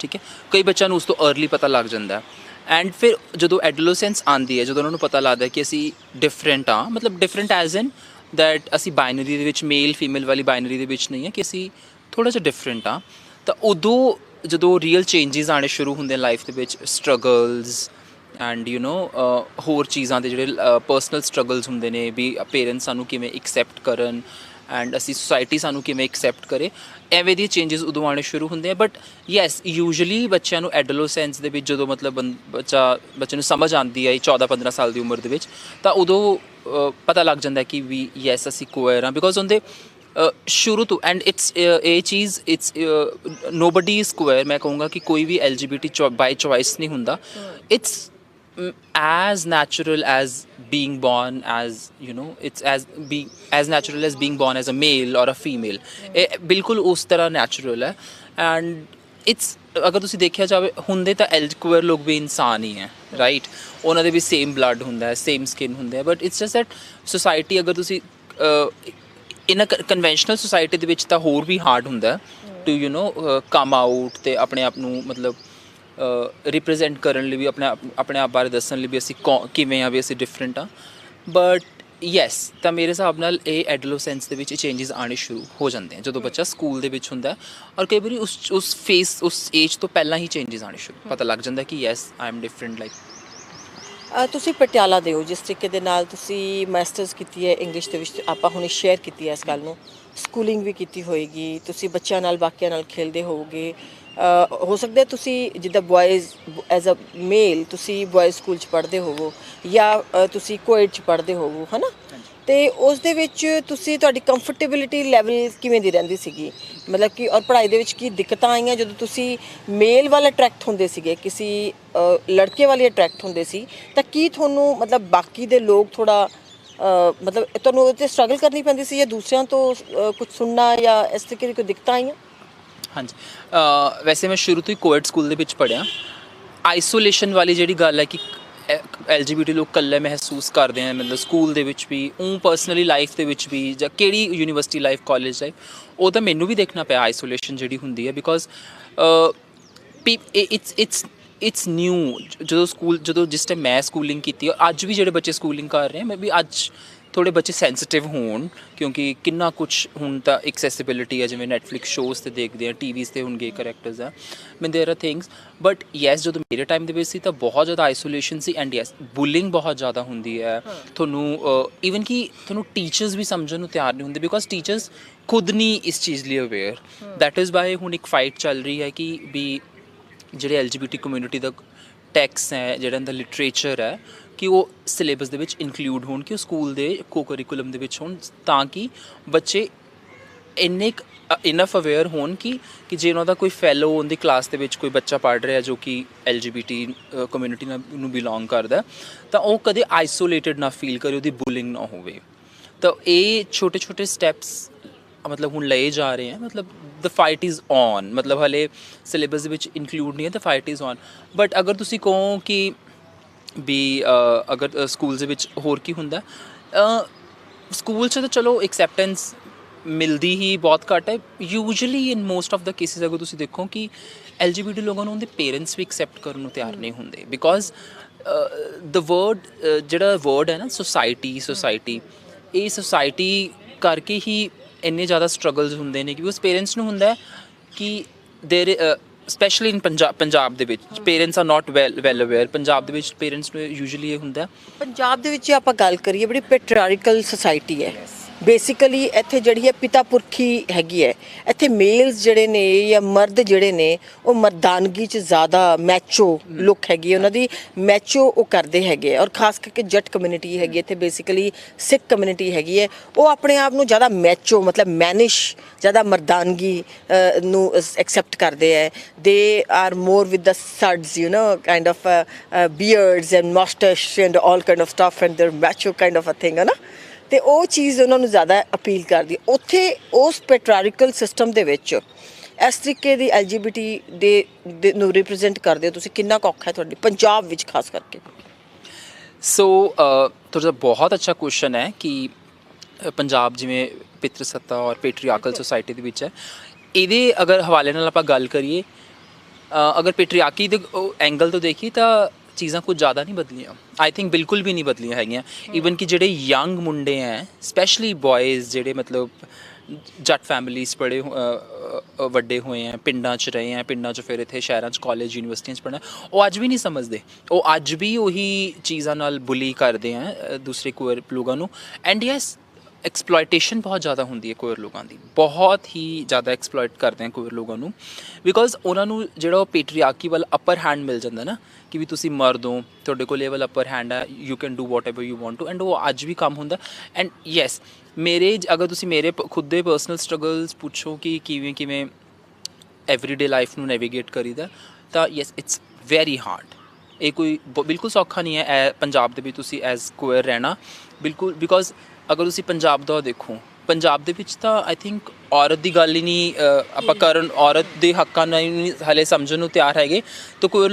ਠੀਕ ਹੈ। ਕਈ ਬੱਚਿਆਂ ਨੂੰ ਉਸ ਤੋਂ अर्ਲੀ ਪਤਾ ਲੱਗ ਜਾਂਦਾ, ਐਂਡ ਫਿਰ ਜਦੋਂ ਐਡੋਲੈਸੈਂਸ ਆਉਂਦੀ ਹੈ, ਜਦੋਂ ਉਹਨਾਂ ਨੂੰ ਪਤਾ ਲੱਗਦਾ ਕਿ ਅਸੀਂ ਡਿਫਰੈਂਟ ਹਾਂ, ਮਤਲਬ ਡਿਫਰੈਂਟ ਐਜ਼ ਇਨ ਦੈਟ ਅਸੀਂ ਬਾਈਨਰੀ ਦੇ ਵਿੱਚ ਮੇਲ ਫੀਮੇਲ ਵਾਲੀ ਬਾਈਨਰੀ ਦੇ ਵਿੱਚ ਨਹੀਂ ਹੈ, ਕਿ ਅਸੀਂ ਥੋੜ੍ਹਾ ਜਿਹਾ ਡਿਫਰੈਂਟ ਹਾਂ, ਤਾਂ ਉਦੋਂ ਜਦੋਂ ਰੀਅਲ ਚੇਂਜਸ ਆਉਣੇ ਸ਼ੁਰੂ ਹੁੰਦੇ ਲਾਈਫ ਦੇ ਵਿੱਚ, ਸਟਰਗਲਸ ਐਂਡ ਹੋਰ ਚੀਜ਼ਾਂ ਦੇ ਜਿਹੜੇ ਪਰਸਨਲ ਸਟਰਗਲਸ ਹੁੰਦੇ ਨੇ, ਵੀ ਪੇਰੈਂਟਸ ਸਾਨੂੰ ਕਿਵੇਂ ਐਕਸੈਪਟ ਕਰਨ ਐਂਡ ਅਸੀਂ ਸੁਸਾਇਟੀ ਸਾਨੂੰ ਕਿਵੇਂ ਐਕਸੈਪਟ ਕਰੇ, ਐਵੇਂ ਦੀ ਚੇਂਜਸ ਉਦੋਂ ਆਉਣੇ ਸ਼ੁਰੂ ਹੁੰਦੇ ਆ। ਬਟ ਯੈਸ ਯੂਜੂਅਲੀ ਬੱਚਿਆਂ ਨੂੰ ਐਡੋਲੈਸੈਂਸ ਦੇ ਵਿੱਚ ਜਦੋਂ ਮਤਲਬ ਬੱਚੇ ਨੂੰ ਸਮਝ ਆਉਂਦੀ ਹੈ 14-15 ਸਾਲ ਦੀ ਉਮਰ ਦੇ ਵਿੱਚ, ਤਾਂ ਉਦੋਂ ਪਤਾ ਲੱਗ ਜਾਂਦਾ ਕਿ ਵੀ ਯੈਸ ਅਸੀਂ ਕੁਅਰ ਹਾਂ, ਬਿਕੋਜ਼ ਉਹਦੇ ਸ਼ੁਰੂ ਤੋਂ ਐਂਡ ਇਟਸ ਇਹ ਚੀਜ਼ ਇਟਸ ਨੋਬਡੀ ਇਜ਼ ਕੁਅਰ, ਮੈਂ ਕਹੂੰਗਾ ਕਿ ਕੋਈ ਵੀ LGBT ਬਾਈ ਚੋਇਸ ਨਹੀਂ ਹੁੰਦਾ, it's as natural as being born as it's as natural as being born as a male or a female, ਇਹ ਬਿਲਕੁਲ ਉਸ ਤਰ੍ਹਾਂ ਨੈਚੁਰਲ ਹੈ। ਐਂਡ ਇਟਸ ਅਗਰ ਤੁਸੀਂ ਦੇਖਿਆ ਜਾਵੇ ਹੁੰਦੇ ਤਾਂ ਕੁਅਰ ਲੋਕ ਵੀ ਇਨਸਾਨ ਹੀ ਹੈ, ਰਾਈਟ, ਉਹਨਾਂ ਦੇ ਵੀ ਸੇਮ ਬਲੱਡ ਹੁੰਦਾ ਹੈ, ਸੇਮ ਸਕਿਨ ਹੁੰਦਾ ਹੈ, but it's just that society ਅਗਰ ਤੁਸੀਂ ਇਨ ਅ ਕਨਵੈਨਸ਼ਨਲ ਸੋਸਾਇਟੀ ਦੇ ਵਿੱਚ ਤਾਂ ਹੋਰ ਵੀ ਹਾਰਡ ਹੁੰਦਾ ਟੂ ਕਮ ਆਊਟ ਅਤੇ ਆਪਣੇ ਆਪ ਨੂੰ ਮਤਲਬ ਰਿਪਰੈਜ਼ੈਂਟ ਕਰਨ ਲਈ ਵੀ, ਆਪਣੇ ਆਪ ਬਾਰੇ ਦੱਸਣ ਲਈ ਵੀ ਅਸੀਂ ਕਿਵੇਂ ਆ, ਵੀ ਅਸੀਂ ਡਿਫਰੈਂਟ ਹਾਂ। ਬਟ ਯੈਸ, ਤਾਂ ਮੇਰੇ ਹਿਸਾਬ ਨਾਲ ਇਹ ਐਡੋਲੈਸੈਂਸ ਦੇ ਵਿੱਚ ਇਹ ਚੇਂਜਸ ਆਉਣੇ ਸ਼ੁਰੂ ਹੋ ਜਾਂਦੇ ਆ ਜਦੋਂ ਬੱਚਾ ਸਕੂਲ ਦੇ ਵਿੱਚ ਹੁੰਦਾ, ਔਰ ਕਈ ਵਾਰੀ ਉਸ ਫੇਸ ਉਸ ਏਜ ਤੋਂ ਪਹਿਲਾਂ ਹੀ ਚੇਂਜਸ ਆਉਣੇ ਸ਼ੁਰੂ ਪਤਾ ਲੱਗ ਜਾਂਦਾ ਕਿ yes I am different. Like ਤੁਸੀਂ ਪਟਿਆਲਾ ਦੇ ਹੋ, ਜਿਸ ਤਰੀਕੇ ਦੇ ਨਾਲ ਤੁਸੀਂ ਮਾਸਟਰਸ ਕੀਤੀ ਹੈ ਇੰਗਲਿਸ਼ ਦੇ ਵਿੱਚ, ਆਪਾਂ ਹੁਣੇ ਸ਼ੇਅਰ ਕੀਤੀ ਹੈ ਇਸ ਗੱਲ ਨੂੰ, ਸਕੂਲਿੰਗ ਵੀ ਕੀਤੀ ਹੋਏਗੀ, ਤੁਸੀਂ ਬੱਚਿਆਂ ਨਾਲ ਬਾਕੀਆਂ ਨਾਲ ਖੇਲਦੇ ਹੋਵੋਗੇ, ਹੋ ਸਕਦਾ ਤੁਸੀਂ ਜਿੱਦਾਂ ਬॉयਜ਼ ਐਜ਼ ਅ ਮੇਲ ਤੁਸੀਂ ਬॉयਜ਼ ਸਕੂਲ 'ਚ ਪੜ੍ਹਦੇ ਹੋਵੋ ਜਾਂ ਤੁਸੀਂ ਕੋਇਡ 'ਚ ਪੜ੍ਹਦੇ ਹੋਵੋ, ਹੈ ਨਾ? ਤੇ ਉਸ ਦੇ ਵਿੱਚ ਤੁਸੀਂ ਤੁਹਾਡੀ ਕੰਫਰਟੇਬਿਲਿਟੀ ਲੈਵਲ ਕਿਵੇਂ ਦੀ ਰਹਿੰਦੀ ਸੀਗੀ, ਮਤਲਬ ਕਿ ਔਰ ਪੜ੍ਹਾਈ ਦੇ ਵਿੱਚ ਕੀ ਦਿੱਕਤਾਂ ਆਈਆਂ ਜਦੋਂ ਤੁਸੀਂ ਮੇਲ ਵੱਲ ਅਟਰੈਕਟ ਹੁੰਦੇ ਸੀਗੇ, ਕਿਸੇ ਲੜਕੇ ਵਾਲੇ ਅਟਰੈਕਟ ਹੁੰਦੇ ਸੀ, ਤਾਂ ਕੀ ਤੁਹਾਨੂੰ ਮਤਲਬ ਬਾਕੀ ਦੇ ਲੋਕ ਥੋੜਾ ਮਤਲਬ ਤੁਹਾਨੂੰ ਉਹ 'ਤੇ ਸਟਰਗਲ ਕਰਨੀ ਪੈਂਦੀ ਸੀ ਜਾਂ ਦੂਸਰਿਆਂ ਤੋਂ ਕੁਝ ਸੁਣਨਾ ਜਾਂ ਇਸ ਤਰੀਕੇ ਦੀ ਕੋਈ ਦਿੱਕਤਾਂ ਆਈਆਂ? ਹਾਂਜੀ, ਵੈਸੇ ਮੈਂ ਸ਼ੁਰੂ ਤੋਂ ਹੀ ਕੋਐਡ ਸਕੂਲ ਦੇ ਵਿੱਚ ਪੜ੍ਹਿਆ। ਆਈਸੋਲੇਸ਼ਨ ਵਾਲੀ ਜਿਹੜੀ ਗੱਲ ਹੈ ਕਿ LGBT ਲੋਕ ਇਕੱਲੇ ਮਹਿਸੂਸ ਕਰਦੇ ਆ, ਮਤਲਬ ਸਕੂਲ ਦੇ ਵਿੱਚ ਵੀ, ਉਹ ਪਰਸਨਲੀ ਲਾਈਫ ਦੇ ਵਿੱਚ ਵੀ, ਜਾਂ ਕਿਹੜੀ ਯੂਨੀਵਰਸਿਟੀ ਲਾਈਫ, ਕਾਲਜ ਲਾਈਫ, ਉਹ ਤਾਂ ਮੈਨੂੰ ਵੀ ਦੇਖਣਾ ਪਿਆ ਆਈਸੋਲੇਸ਼ਨ ਜਿਹੜੀ ਹੁੰਦੀ ਹੈ। Because it's new. ਜਦੋਂ ਜਿਸ ਟਾਈਮ ਮੈਂ ਸਕੂਲਿੰਗ ਕੀਤੀ, ਅੱਜ ਵੀ ਜਿਹੜੇ ਬੱਚੇ ਸਕੂਲਿੰਗ ਕਰ ਰਹੇ ਮੈਂ ਵੀ ਅੱਜ ਥੋੜ੍ਹੇ ਬੱਚੇ ਸੈਂਸਿਟਿਵ ਹੋਣ, ਕਿਉਂਕਿ ਕਿੰਨਾ ਕੁਛ ਹੁਣ ਤਾਂ ਐਕਸੈਸਿਬਿਲਿਟੀ ਹੈ, ਜਿਵੇਂ ਨੈਟਫਲਿਕਸ ਸ਼ੋਜ਼ 'ਤੇ ਦੇਖਦੇ ਆ, ਟੀਵੀਜ਼ 'ਤੇ ਹੁਣ ਗੇ ਕਰੈਕਟਰਸ ਆ, ਮੀਨ ਦੇयर ਆਰ ਥਿੰਗਸ। ਬਟ ਯੈਸ, ਜਦੋਂ ਮੇਰੇ ਟਾਈਮ ਦੇ ਵਿੱਚ ਸੀ ਤਾਂ ਬਹੁਤ ਜ਼ਿਆਦਾ isolation C, and yes bullying ਬਹੁਤ ਜ਼ਿਆਦਾ ਹੁੰਦੀ ਹੈ। ਤੁਹਾਨੂੰ ਈਵਨ ਕਿ ਤੁਹਾਨੂੰ ਟੀਚਰਸ ਵੀ ਸਮਝਣ ਨੂੰ ਤਿਆਰ ਨਹੀਂ ਹੁੰਦੇ, ਬਿਕੋਜ਼ ਟੀਚਰਸ ਖੁਦ ਨਹੀਂ ਇਸ ਚੀਜ਼ ਲਈ ਅਵੇਅਰ। ਦੈਟ ਇਜ਼ ਵਾਈ ਹੁਣ ਇੱਕ ਫਾਈਟ ਚੱਲ ਰਹੀ ਹੈ ਕਿ ਵੀ ਜਿਹੜੇ LGBT ਕਮਿਊਨਿਟੀ ਦਾ ਟੈਕਸ ਹੈ, ਜਿਹੜਾ ਇਹਦਾ ਲਿਟਰੇਚਰ ਹੈ, ਕਿ ਉਹ ਸਿਲੇਬਸ ਦੇ ਵਿੱਚ ਇਨਕਲੂਡ ਹੋਣ, ਕਿ ਉਹ ਸਕੂਲ ਦੇ ਕੋ-ਕਰਿਕੂਲਮ ਦੇ ਵਿੱਚ ਹੋਣ, ਤਾਂ ਕਿ ਬੱਚੇ ਇੰਨੇ ਇਨਫ ਅਵੇਅਰ ਹੋਣ ਕਿ ਜੇ ਉਹਨਾਂ ਦਾ ਕੋਈ ਫੈਲੋ ਉਹਦੀ ਕਲਾਸ ਦੇ ਵਿੱਚ ਕੋਈ ਬੱਚਾ ਪੜ੍ਹ ਰਿਹਾ ਜੋ ਕਿ LGBT ਕਮਿਊਨਿਟੀ ਨੂੰ ਬਿਲੋਂਗ ਕਰਦਾ, ਤਾਂ ਉਹ ਕਦੇ ਆਈਸੋਲੇਟਡ ਨਾ ਫੀਲ ਕਰੇ, ਉਹਦੀ ਬੁਲਿੰਗ ਨਾ ਹੋਵੇ। ਤਾਂ ਇਹ ਛੋਟੇ ਛੋਟੇ ਸਟੈਪਸ ਮਤਲਬ ਹੁਣ ਲਏ ਜਾ ਰਹੇ ਹੈ। ਮਤਲਬ ਦ ਫਾਈਟ ਇਜ਼ ਔਨ, ਮਤਲਬ ਹਾਲੇ ਸਿਲੇਬਸ ਦੇ ਵਿੱਚ ਇਨਕਲੂਡ ਨਹੀਂ ਹੈ, ਤਾਂ ਫਾਈਟ ਇਜ਼ ਔਨ। ਬਟ ਅਗਰ ਤੁਸੀਂ ਕਹੋ ਕਿ ਵੀ ਅਗਰ ਸਕੂਲ ਦੇ ਵਿੱਚ ਹੋਰ ਕੀ ਹੁੰਦਾ, ਸਕੂਲ 'ਚ ਤਾਂ ਚਲੋ ਐਕਸੈਪਟੈਂਸ ਮਿਲਦੀ ਹੀ ਬਹੁਤ ਘੱਟ ਹੈ। Usually in most of the cases ਅਗਰ ਤੁਸੀਂ ਦੇਖੋ ਕਿ LGBT ਲੋਕਾਂ ਨੂੰ ਉਹਦੇ ਪੇਰੈਂਟਸ ਵੀ ਐਕਸੈਪਟ ਕਰਨ ਨੂੰ ਤਿਆਰ ਨਹੀਂ ਹੁੰਦੇ, ਬਿਕੋਜ਼ ਦ ਜਿਹੜਾ ਵਰਡ ਹੈ ਨਾ ਸੋਸਾਇਟੀ, ਇਹ ਸੋਸਾਇਟੀ ਕਰਕੇ ਹੀ ਇੰਨੇ ਜ਼ਿਆਦਾ ਸਟਰਗਲਸ ਹੁੰਦੇ ਨੇ, ਕਿ ਉਸ ਪੇਰੈਂਟਸ ਨੂੰ ਹੁੰਦਾ ਕਿ ਦੇਰ ਸਪੈਸ਼ਲੀ ਇਨ ਪੰਜਾਬ ਦੇ ਵਿੱਚ parents are not well aware. Punjab ਦੇ ਵਿੱਚ ਪੇਰੈਂਟਸ ਨੂੰ ਯੂਜੂਅਲੀ ਇਹ ਹੁੰਦਾ। ਪੰਜਾਬ ਦੇ ਵਿੱਚ ਆਪਾਂ ਗੱਲ ਕਰੀਏ, ਬੜੀ ਪੈਟਰੀਆਰਕਲ ਸੋਸਾਇਟੀ ਹੈ ਬੇਸਿਕਲੀ। ਇੱਥੇ ਜਿਹੜੀ ਹੈ ਪਿਤਾ ਪੁਰਖੀ ਹੈਗੀ ਹੈ। ਇੱਥੇ ਮੇਲਸ ਜਿਹੜੇ ਨੇ ਜਾਂ ਮਰਦ ਜਿਹੜੇ ਨੇ ਉਹ ਮਰਦਾਨਗੀ 'ਚ ਜ਼ਿਆਦਾ ਮੈਚੋ ਲੁੱਕ ਹੈਗੀ ਹੈ, ਉਹਨਾਂ ਦੀ ਮੈਚੋ ਉਹ ਕਰਦੇ ਹੈਗੇ। ਔਰ ਖਾਸ ਕਰਕੇ ਜੱਟ ਕਮਿਊਨਿਟੀ ਹੈਗੀ ਇੱਥੇ, ਬੇਸਿਕਲੀ ਸਿੱਖ ਕਮਿਊਨਿਟੀ ਹੈਗੀ ਹੈ, ਉਹ ਆਪਣੇ ਆਪ ਨੂੰ ਜ਼ਿਆਦਾ ਮੈਚੋ ਮਤਲਬ ਮੈਨਿਸ਼, ਜ਼ਿਆਦਾ ਮਰਦਾਨਗੀ ਨੂੰ ਐਕਸੈਪਟ ਕਰਦੇ ਹੈ। They are more with the studs, you know, kind of beards and moustache and all kind of stuff and their macho kind of a thing, ਹੈ ਨਾ। ਅਤੇ ਉਹ ਚੀਜ਼ ਉਹਨਾਂ ਨੂੰ ਜ਼ਿਆਦਾ ਅਪੀਲ ਕਰਦੀ। ਉੱਥੇ ਉਸ ਪੈਟਰੀਆਰਕਲ ਸਿਸਟਮ ਦੇ ਵਿੱਚ ਇਸ ਤਰੀਕੇ ਦੀ LGBT ਦੇ ਨੂੰ ਰਿਪਰੈਜ਼ੈਂਟ ਕਰਦੇ ਹੋ ਤੁਸੀਂ, ਕਿੰਨਾ ਕੁ ਔਖਾ ਹੈ ਤੁਹਾਡੀ ਪੰਜਾਬ ਵਿੱਚ ਖਾਸ ਕਰਕੇ? ਸੋ ਤੁਹਾਡਾ ਬਹੁਤ ਅੱਛਾ ਕੁਐਸਚਨ ਹੈ ਕਿ ਪੰਜਾਬ ਜਿਵੇਂ ਪਿਤਰ ਸੱਤਾ ਔਰ ਪੈਟਰੀਆਰਕਲ ਸੋਸਾਇਟੀ ਦੇ ਵਿੱਚ ਹੈ। ਇਹਦੇ ਅਗਰ ਹਵਾਲੇ ਨਾਲ ਆਪਾਂ ਗੱਲ ਕਰੀਏ, ਅਗਰ ਪੈਟਰੀਆਰਕੀ ਦੇ ਐਂਗਲ ਤੋਂ ਦੇਖੀਏ ਤਾਂ ਚੀਜ਼ਾਂ ਕੁਝ ਜ਼ਿਆਦਾ ਨਹੀਂ ਬਦਲੀਆਂ। ਆਈ ਥਿੰਕ ਬਿਲਕੁਲ ਵੀ ਨਹੀਂ ਬਦਲੀਆਂ ਹੈਗੀਆਂ। ਈਵਨ ਕਿ ਜਿਹੜੇ ਯੰਗ ਮੁੰਡੇ ਹੈ, ਸਪੈਸ਼ਲੀ ਬॉयਜ਼ ਜਿਹੜੇ ਮਤਲਬ ਜੱਟ ਫੈਮਿਲੀਜ਼ ਪੜ੍ਹੇ ਵੱਡੇ ਹੋਏ ਹੈ, ਪਿੰਡਾਂ 'ਚ ਰਹੇ ਹੈ, ਪਿੰਡਾਂ 'ਚ ਫਿਰ ਇੱਥੇ ਸ਼ਹਿਰਾਂ 'ਚ ਕਾਲਜ ਯੂਨੀਵਰਸਿਟੀਆਂ 'ਚ ਪੜ੍ਹਨਾ, ਉਹ ਅੱਜ ਵੀ ਨਹੀਂ ਸਮਝਦੇ। ਉਹ ਅੱਜ ਵੀ ਉਹੀ ਚੀਜ਼ਾਂ ਨਾਲ ਬੁਲੀ ਕਰਦੇ ਹੈ ਦੂਸਰੇ ਕੋਰ ਲੋਕਾਂ ਨੂੰ। ਐਂਡ ਯੈਸ, ਐਕਸਪਲੋਇਟੇਸ਼ਨ ਬਹੁਤ ਜ਼ਿਆਦਾ ਹੁੰਦੀ ਹੈ ਕੋਰ ਲੋਕਾਂ ਦੀ, ਬਹੁਤ ਹੀ ਜ਼ਿਆਦਾ ਐਕਸਪਲੋਇਟ ਕਰਦੇ ਹੈ ਕੋਰ ਲੋਕਾਂ ਨੂੰ, ਬਿਕੋਜ਼ ਉਹਨਾਂ ਨੂੰ ਜਿਹੜਾ ਉਹ ਪੈਟਰੀਆਰਕੀ ਵੱਲ ਅਪਰ ਹੈਂਡ ਮਿਲ ਜਾਂਦਾ ਨਾ, ਕਿ ਵੀ ਤੁਸੀਂ ਮਰਦ ਹੋ, ਤੁਹਾਡੇ ਕੋਲ ਇਹ ਵਾਲਾ ਅਪਰ ਹੈਂਡ ਹੈ, you can do whatever you want to. And ਉਹ ਅੱਜ ਵੀ ਕੰਮ ਹੁੰਦਾ। ਐਂਡ ਯੈਸ, ਅਗਰ ਤੁਸੀਂ ਮੇਰੇ ਖੁਦ ਦੇ ਪਰਸਨਲ ਸਟਰਗਲਸ ਪੁੱਛੋ ਕਿ ਕਿਵੇਂ ਐਵਰੀਡੇ ਲਾਈਫ ਨੂੰ ਨੈਵੀਗੇਟ ਕਰੀਦਾ, ਤਾਂ ਯੈਸ, ਇਟਸ ਵੈਰੀ ਹਾਰਡ। ਇਹ ਕੋਈ ਬਿਲਕੁਲ ਸੌਖਾ ਨਹੀਂ ਹੈ ਪੰਜਾਬ ਦੇ ਵਿੱਚ ਤੁਸੀਂ ਐਜ਼ ਕੁਅਰ ਰਹਿਣਾ, ਬਿਲਕੁਲ। ਬਿਕੋਜ਼ ਅਗਰ ਤੁਸੀਂ ਪੰਜਾਬ ਦਾ ਦੇਖੋ, ਪੰਜਾਬ ਦੇ ਵਿੱਚ ਤਾਂ ਆਈ ਥਿੰਕ ਔਰਤ ਦੀ ਗੱਲ ਹੀ ਨਹੀਂ ਆਪਾਂ ਕਰਨ, ਔਰਤ ਦੇ ਹੱਕਾਂ ਨਹੀਂ ਹਾਲੇ ਸਮਝਣ ਨੂੰ ਤਿਆਰ ਹੈਗੇ, ਤਾਂ ਕੁਅਰ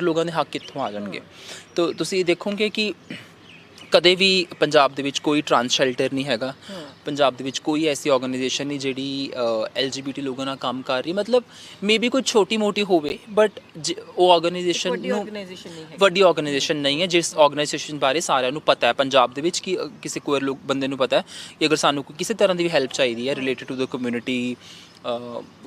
ਲੋਕਾਂ ਦੇ ਹੱਕ ਕਿੱਥੋਂ ਆ ਜਾਣਗੇ? ਤਾਂ ਤੁਸੀਂ ਦੇਖੋਗੇ ਕਿ ਕਦੇ ਵੀ ਪੰਜਾਬ ਦੇ ਵਿੱਚ ਕੋਈ ਟਰਾਂਸ ਸ਼ੈਲਟਰ ਨਹੀਂ ਹੈਗਾ, ਪੰਜਾਬ ਦੇ ਵਿੱਚ ਕੋਈ ਐਸੀ ਆਰਗੇਨਾਈਜੇਸ਼ਨ ਨਹੀਂ ਜਿਹੜੀ LGBT ਲੋਕਾਂ ਨਾਲ ਕੰਮ ਕਰ ਰਹੀ। ਮਤਲਬ ਮੇਬੀ ਕੋਈ ਛੋਟੀ ਮੋਟੀ ਹੋਵੇ, ਬਟ ਉਹ ਆਰਗੇਨਾਈਜੇਸ਼ਨ ਵੱਡੀ ਆਰਗੇਨਾਈਜੇਸ਼ਨ ਨਹੀਂ ਹੈ, ਜਿਸ ਆਰਗੇਨਾਈਜੇਸ਼ਨ ਬਾਰੇ ਸਾਰਿਆਂ ਨੂੰ ਪਤਾ ਹੈ ਪੰਜਾਬ ਦੇ ਵਿੱਚ, ਕਿ ਕਿਸੇ ਕੋਈ ਲੋਕ ਬੰਦੇ ਨੂੰ ਪਤਾ ਹੈ ਕਿ ਅਗਰ ਸਾਨੂੰ ਕਿਸੇ ਤਰ੍ਹਾਂ ਦੀ ਵੀ ਹੈਲਪ ਚਾਹੀਦੀ ਹੈ ਰਿਲੇਟਡ ਟੂ ਦ ਕਮਿਊਨਿਟੀ,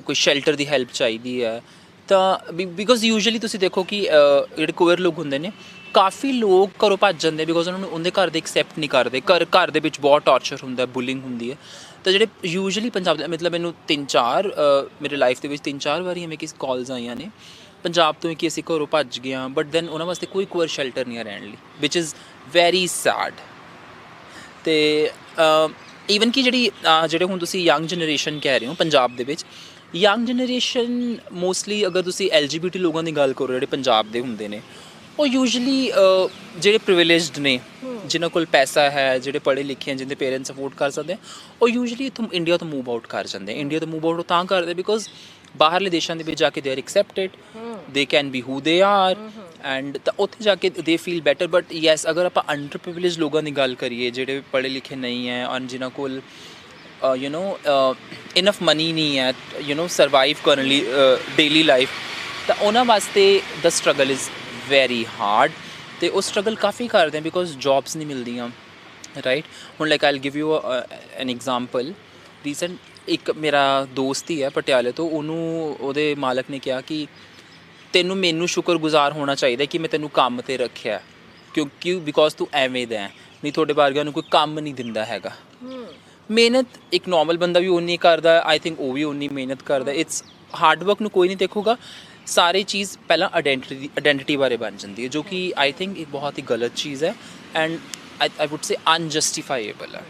ਕੋਈ ਸ਼ੈਲਟਰ ਦੀ ਹੈਲਪ ਚਾਹੀਦੀ ਹੈ, ਤਾਂ ਬਿਕੋਜ਼ ਯੂਜੂਅਲੀ ਤੁਸੀਂ ਦੇਖੋ ਕਿ ਜਿਹੜੇ ਕੁਅਰ ਲੋਕ ਹੁੰਦੇ ਨੇ, ਕਾਫੀ ਲੋਕ ਘਰੋਂ ਭੱਜ ਜਾਂਦੇ ਬਿਕੋਜ਼ ਉਹਨਾਂ ਨੂੰ ਉਹਦੇ ਘਰ ਦੇ ਐਕਸੈਪਟ ਨਹੀਂ ਕਰਦੇ। ਘਰ ਦੇ ਵਿੱਚ ਬਹੁਤ ਟਾਰਚਰ ਹੁੰਦਾ, ਬੁਲਿੰਗ ਹੁੰਦੀ ਹੈ। ਤਾਂ ਜਿਹੜੇ ਯੂਜੂਅਲੀ ਪੰਜਾਬ ਦੇ, ਮਤਲਬ ਮੈਨੂੰ ਮੇਰੇ ਲਾਈਫ ਦੇ ਵਿੱਚ 3-4 ਵਾਰੀ ਐਵੇਂ ਕਿਸੇ ਕਾਲਸ ਆਈਆਂ ਨੇ ਪੰਜਾਬ ਤੋਂ ਕਿ ਅਸੀਂ ਘਰੋਂ ਭੱਜ ਗਏ ਹਾਂ, ਬਟ ਦੈਨ ਉਹਨਾਂ ਵਾਸਤੇ ਕੋਈ ਕੁਅਰ ਸ਼ੈਲਟਰ ਨਹੀਂ ਹੈ ਰਹਿਣ ਲਈ, ਵਿਚ ਇਜ਼ ਵੈਰੀ ਸੈਡ। ਤੇ ਈਵਨ ਕਿ ਜਿਹੜੇ ਹੁਣ ਤੁਸੀਂ ਯੰਗ ਜਨਰੇਸ਼ਨ ਕਹਿ ਰਹੇ ਹੋ ਪੰਜਾਬ ਦੇ ਵਿੱਚ, ਯੰਗ ਜਨਰੇਸ਼ਨ ਮੋਸਟਲੀ ਅਗਰ ਤੁਸੀਂ LGBT ਲੋਕਾਂ ਦੀ ਗੱਲ ਕਰੋ ਜਿਹੜੇ ਪੰਜਾਬ ਦੇ ਹੁੰਦੇ ਨੇ, ਉਹ ਯੂਜੂਲੀ ਜਿਹੜੇ ਪ੍ਰਿਵਿਲੇਜਡ ਨੇ, ਜਿਨ੍ਹਾਂ ਕੋਲ ਪੈਸਾ ਹੈ, ਜਿਹੜੇ ਪੜ੍ਹੇ ਲਿਖੇ ਹਨ, ਜਿਹਦੇ ਪੇਰੈਂਟਸ ਸਪੋਰਟ ਕਰ ਸਕਦੇ, ਉਹ ਯੂਜੂਲੀ ਇੱਥੋਂ ਇੰਡੀਆ ਤੋਂ ਮੂਵ ਆਊਟ ਕਰ ਜਾਂਦੇ। ਇੰਡੀਆ ਤੋਂ ਮੂਵ ਆਊਟ ਤਾਂ ਕਰਦੇ ਬਿਕੋਜ਼ ਬਾਹਰਲੇ ਦੇਸ਼ਾਂ ਦੇ ਵਿੱਚ ਜਾ ਕੇ they are accepted, they can be who they are, and ਤਾਂ ਉੱਥੇ ਜਾ ਕੇ ਦੇ ਫੀਲ ਬੈਟਰ। ਬਟ ਯੈਸ, ਅਗਰ ਆਪਾਂ ਅੰਡਰ ਪ੍ਰਿਵਿਲੇਜ ਲੋਕਾਂ ਦੀ ਗੱਲ ਕਰੀਏ, ਜਿਹੜੇ ਪੜ੍ਹੇ ਲਿਖੇ ਨਹੀਂ ਹੈ ਔਰ ਜਿਨ੍ਹਾਂ ਕੋਲ ਇਨਫ ਮਨੀ ਨਹੀਂ ਹੈ ਸਰਵਾਈਵ ਕਰਨ ਲਈ ਡੇਲੀ ਲਾਈਫ, ਤਾਂ ਉਹਨਾਂ ਵਾਸਤੇ ਦ ਸਟਰਗਲ ਇਜ਼ ਵੈਰੀ ਹਾਰਡ। ਤੇ ਉਹ ਸਟਰਗਲ ਕਾਫੀ ਕਰਦੇ ਆ ਬਿਕੋਜ਼ ਜੌਬਸ ਨਹੀਂ ਮਿਲਦੀਆਂ, ਰਾਈਟ। ਹੁਣ like I'll give U N example. Recent ਇੱਕ ਮੇਰਾ ਦੋਸਤ ਹੀ ਹੈ ਪਟਿਆਲੇ ਤੋਂ, ਉਹਨੂੰ ਉਹਦੇ ਮਾਲਕ ਨੇ ਕਿਹਾ ਕਿ ਤੈਨੂੰ ਮੈਨੂੰ ਸ਼ੁਕਰਗੁਜ਼ਾਰ ਹੋਣਾ ਚਾਹੀਦਾ ਕਿ ਮੈਂ ਤੈਨੂੰ ਕੰਮ 'ਤੇ ਰੱਖਿਆ, ਕਿਉਂਕਿ ਬਿਕੋਜ਼ ਤੂੰ ਐਵੇਂ ਦਾ ਹੈ, ਨਹੀਂ ਤੁਹਾਡੇ ਵਰਗਿਆਂ ਨੂੰ ਕੋਈ ਕੰਮ ਨਹੀਂ ਦਿੰਦਾ ਹੈਗਾ। ਮਿਹਨਤ ਇੱਕ ਨੋਰਮਲ ਬੰਦਾ ਵੀ ਉਨੀ ਕਰਦਾ, ਆਈ ਥਿੰਕ ਉਹ ਵੀ ਉਨੀ ਮਿਹਨਤ ਕਰਦਾ। ਇਟਸ ਹਾਰਡ ਵਰਕ ਨੂੰ ਕੋਈ ਨਹੀਂ ਦੇਖੂਗਾ, ਸਾਰੀ ਚੀਜ਼ ਪਹਿਲਾਂ ਆਇਡੈਂਟੀਟੀ ਬਾਰੇ ਬਣ ਜਾਂਦੀ ਹੈ, ਜੋ ਕਿ ਆਈ ਥਿੰਕ ਇੱਕ ਬਹੁਤ ਹੀ ਗਲਤ ਚੀਜ਼ ਹੈ ਐਂਡ ਆਈ ਵੁੱਡ ਸੇ ਅਨਜਸਟੀਫਾਈਏਬਲ ਹੈ।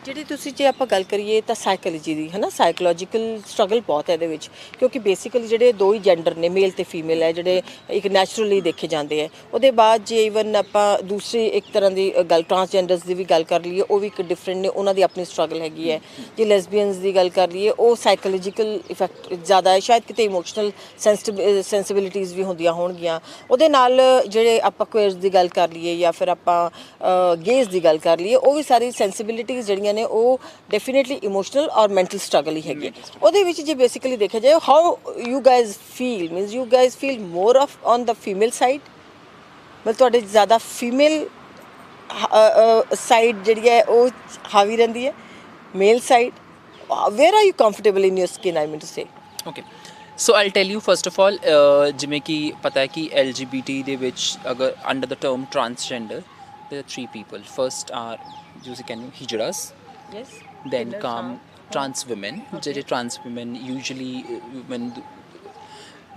ਜਿਹੜੀ ਤੁਸੀਂ ਜੇ ਆਪਾਂ ਗੱਲ ਕਰੀਏ ਤਾਂ ਸਾਈਕੋਲੋਜੀ ਦੀ ਹੈ ਨਾ, ਸਾਈਕੋਲੋਜੀਕਲ ਸਟਰਗਲ ਬਹੁਤ ਹੈ ਇਹਦੇ ਵਿੱਚ, ਕਿਉਂਕਿ ਬੇਸਿਕਲੀ ਜਿਹੜੇ ਦੋ ਹੀ ਜੈਂਡਰ ਨੇ, ਮੇਲ ਤੇ ਫੀਮੇਲ ਹੈ, ਜਿਹੜੇ ਇੱਕ ਨੈਚੁਰਲੀ ਦੇਖੇ ਜਾਂਦੇ ਹੈ। ਉਹਦੇ ਬਾਅਦ ਜੇ ਈਵਨ ਆਪਾਂ ਦੂਸਰੀ ਇੱਕ ਤਰ੍ਹਾਂ ਦੀ ਗੱਲ ਟਰਾਂਸਜੈਂਡਰਸ ਦੀ ਵੀ ਗੱਲ ਕਰ ਲਈਏ, ਉਹ ਵੀ ਇੱਕ ਡਿਫਰੈਂਟ ਨੇ, ਉਹਨਾਂ ਦੀ ਆਪਣੀ ਸਟਰਗਲ ਹੈਗੀ ਹੈ। ਜੇ ਲੈਸਬੀਅਨਸ ਦੀ ਗੱਲ ਕਰ ਲਈਏ, ਉਹ ਸਾਈਕੋਲੋਜੀਕਲ ਇਫੈਕਟ ਜ਼ਿਆਦਾ ਹੈ, ਸ਼ਾਇਦ ਕਿਤੇ ਇਮੋਸ਼ਨਲ ਸੈਂਸਿਬਿਲਿਟੀਜ਼ ਵੀ ਹੁੰਦੀਆਂ ਹੋਣਗੀਆਂ। ਉਹਦੇ ਨਾਲ ਜਿਹੜੇ ਆਪਾਂ ਕੁਇਰਸ ਦੀ ਗੱਲ ਕਰ ਲਈਏ ਜਾਂ ਫਿਰ ਆਪਾਂ ਗੇਜ਼ ਦੀ ਗੱਲ ਕਰ ਲਈਏ, ਉਹ ਵੀ ਸਾਰੀ ਸੈਂਸਿਬਿਲਿਟੀਜ਼ ਜਿਹੜੀਆਂ ਨੇ ਉਹ ਡੈਫੀਨੇਟਲੀ ਇਮੋਸ਼ਨਲ ਔਰ ਮੈਂਟਲ ਸਟਰਗਲ ਹੀ ਹੈਗੀ। ਉਹਦੇ ਵਿੱਚ ਜੇ ਬੇਸਿਕਲੀ ਦੇਖਿਆ ਜਾਏ, how you guys feel, means you guys feel more of on the female side, ਮਤਲਬ ਤੁਹਾਡੇ ਜ਼ਿਆਦਾ ਫੀਮੇਲ ਸਾਈਡ ਜਿਹੜੀ ਹੈ ਉਹ ਹਾਵੀ ਰਹਿੰਦੀ ਹੈ, male side where are you comfortable in your skin, I mean to say. Okay, so I'll tell you first of all, ਜਿਵੇਂ ਕਿ ਪਤਾ ਹੈ ਕਿ LGBT ਦੇ ਵਿੱਚ ਅਗਰ under the term transgender there are three people. First are usually can you hijras, Yes. then come trans women. Okay. Trans women usually women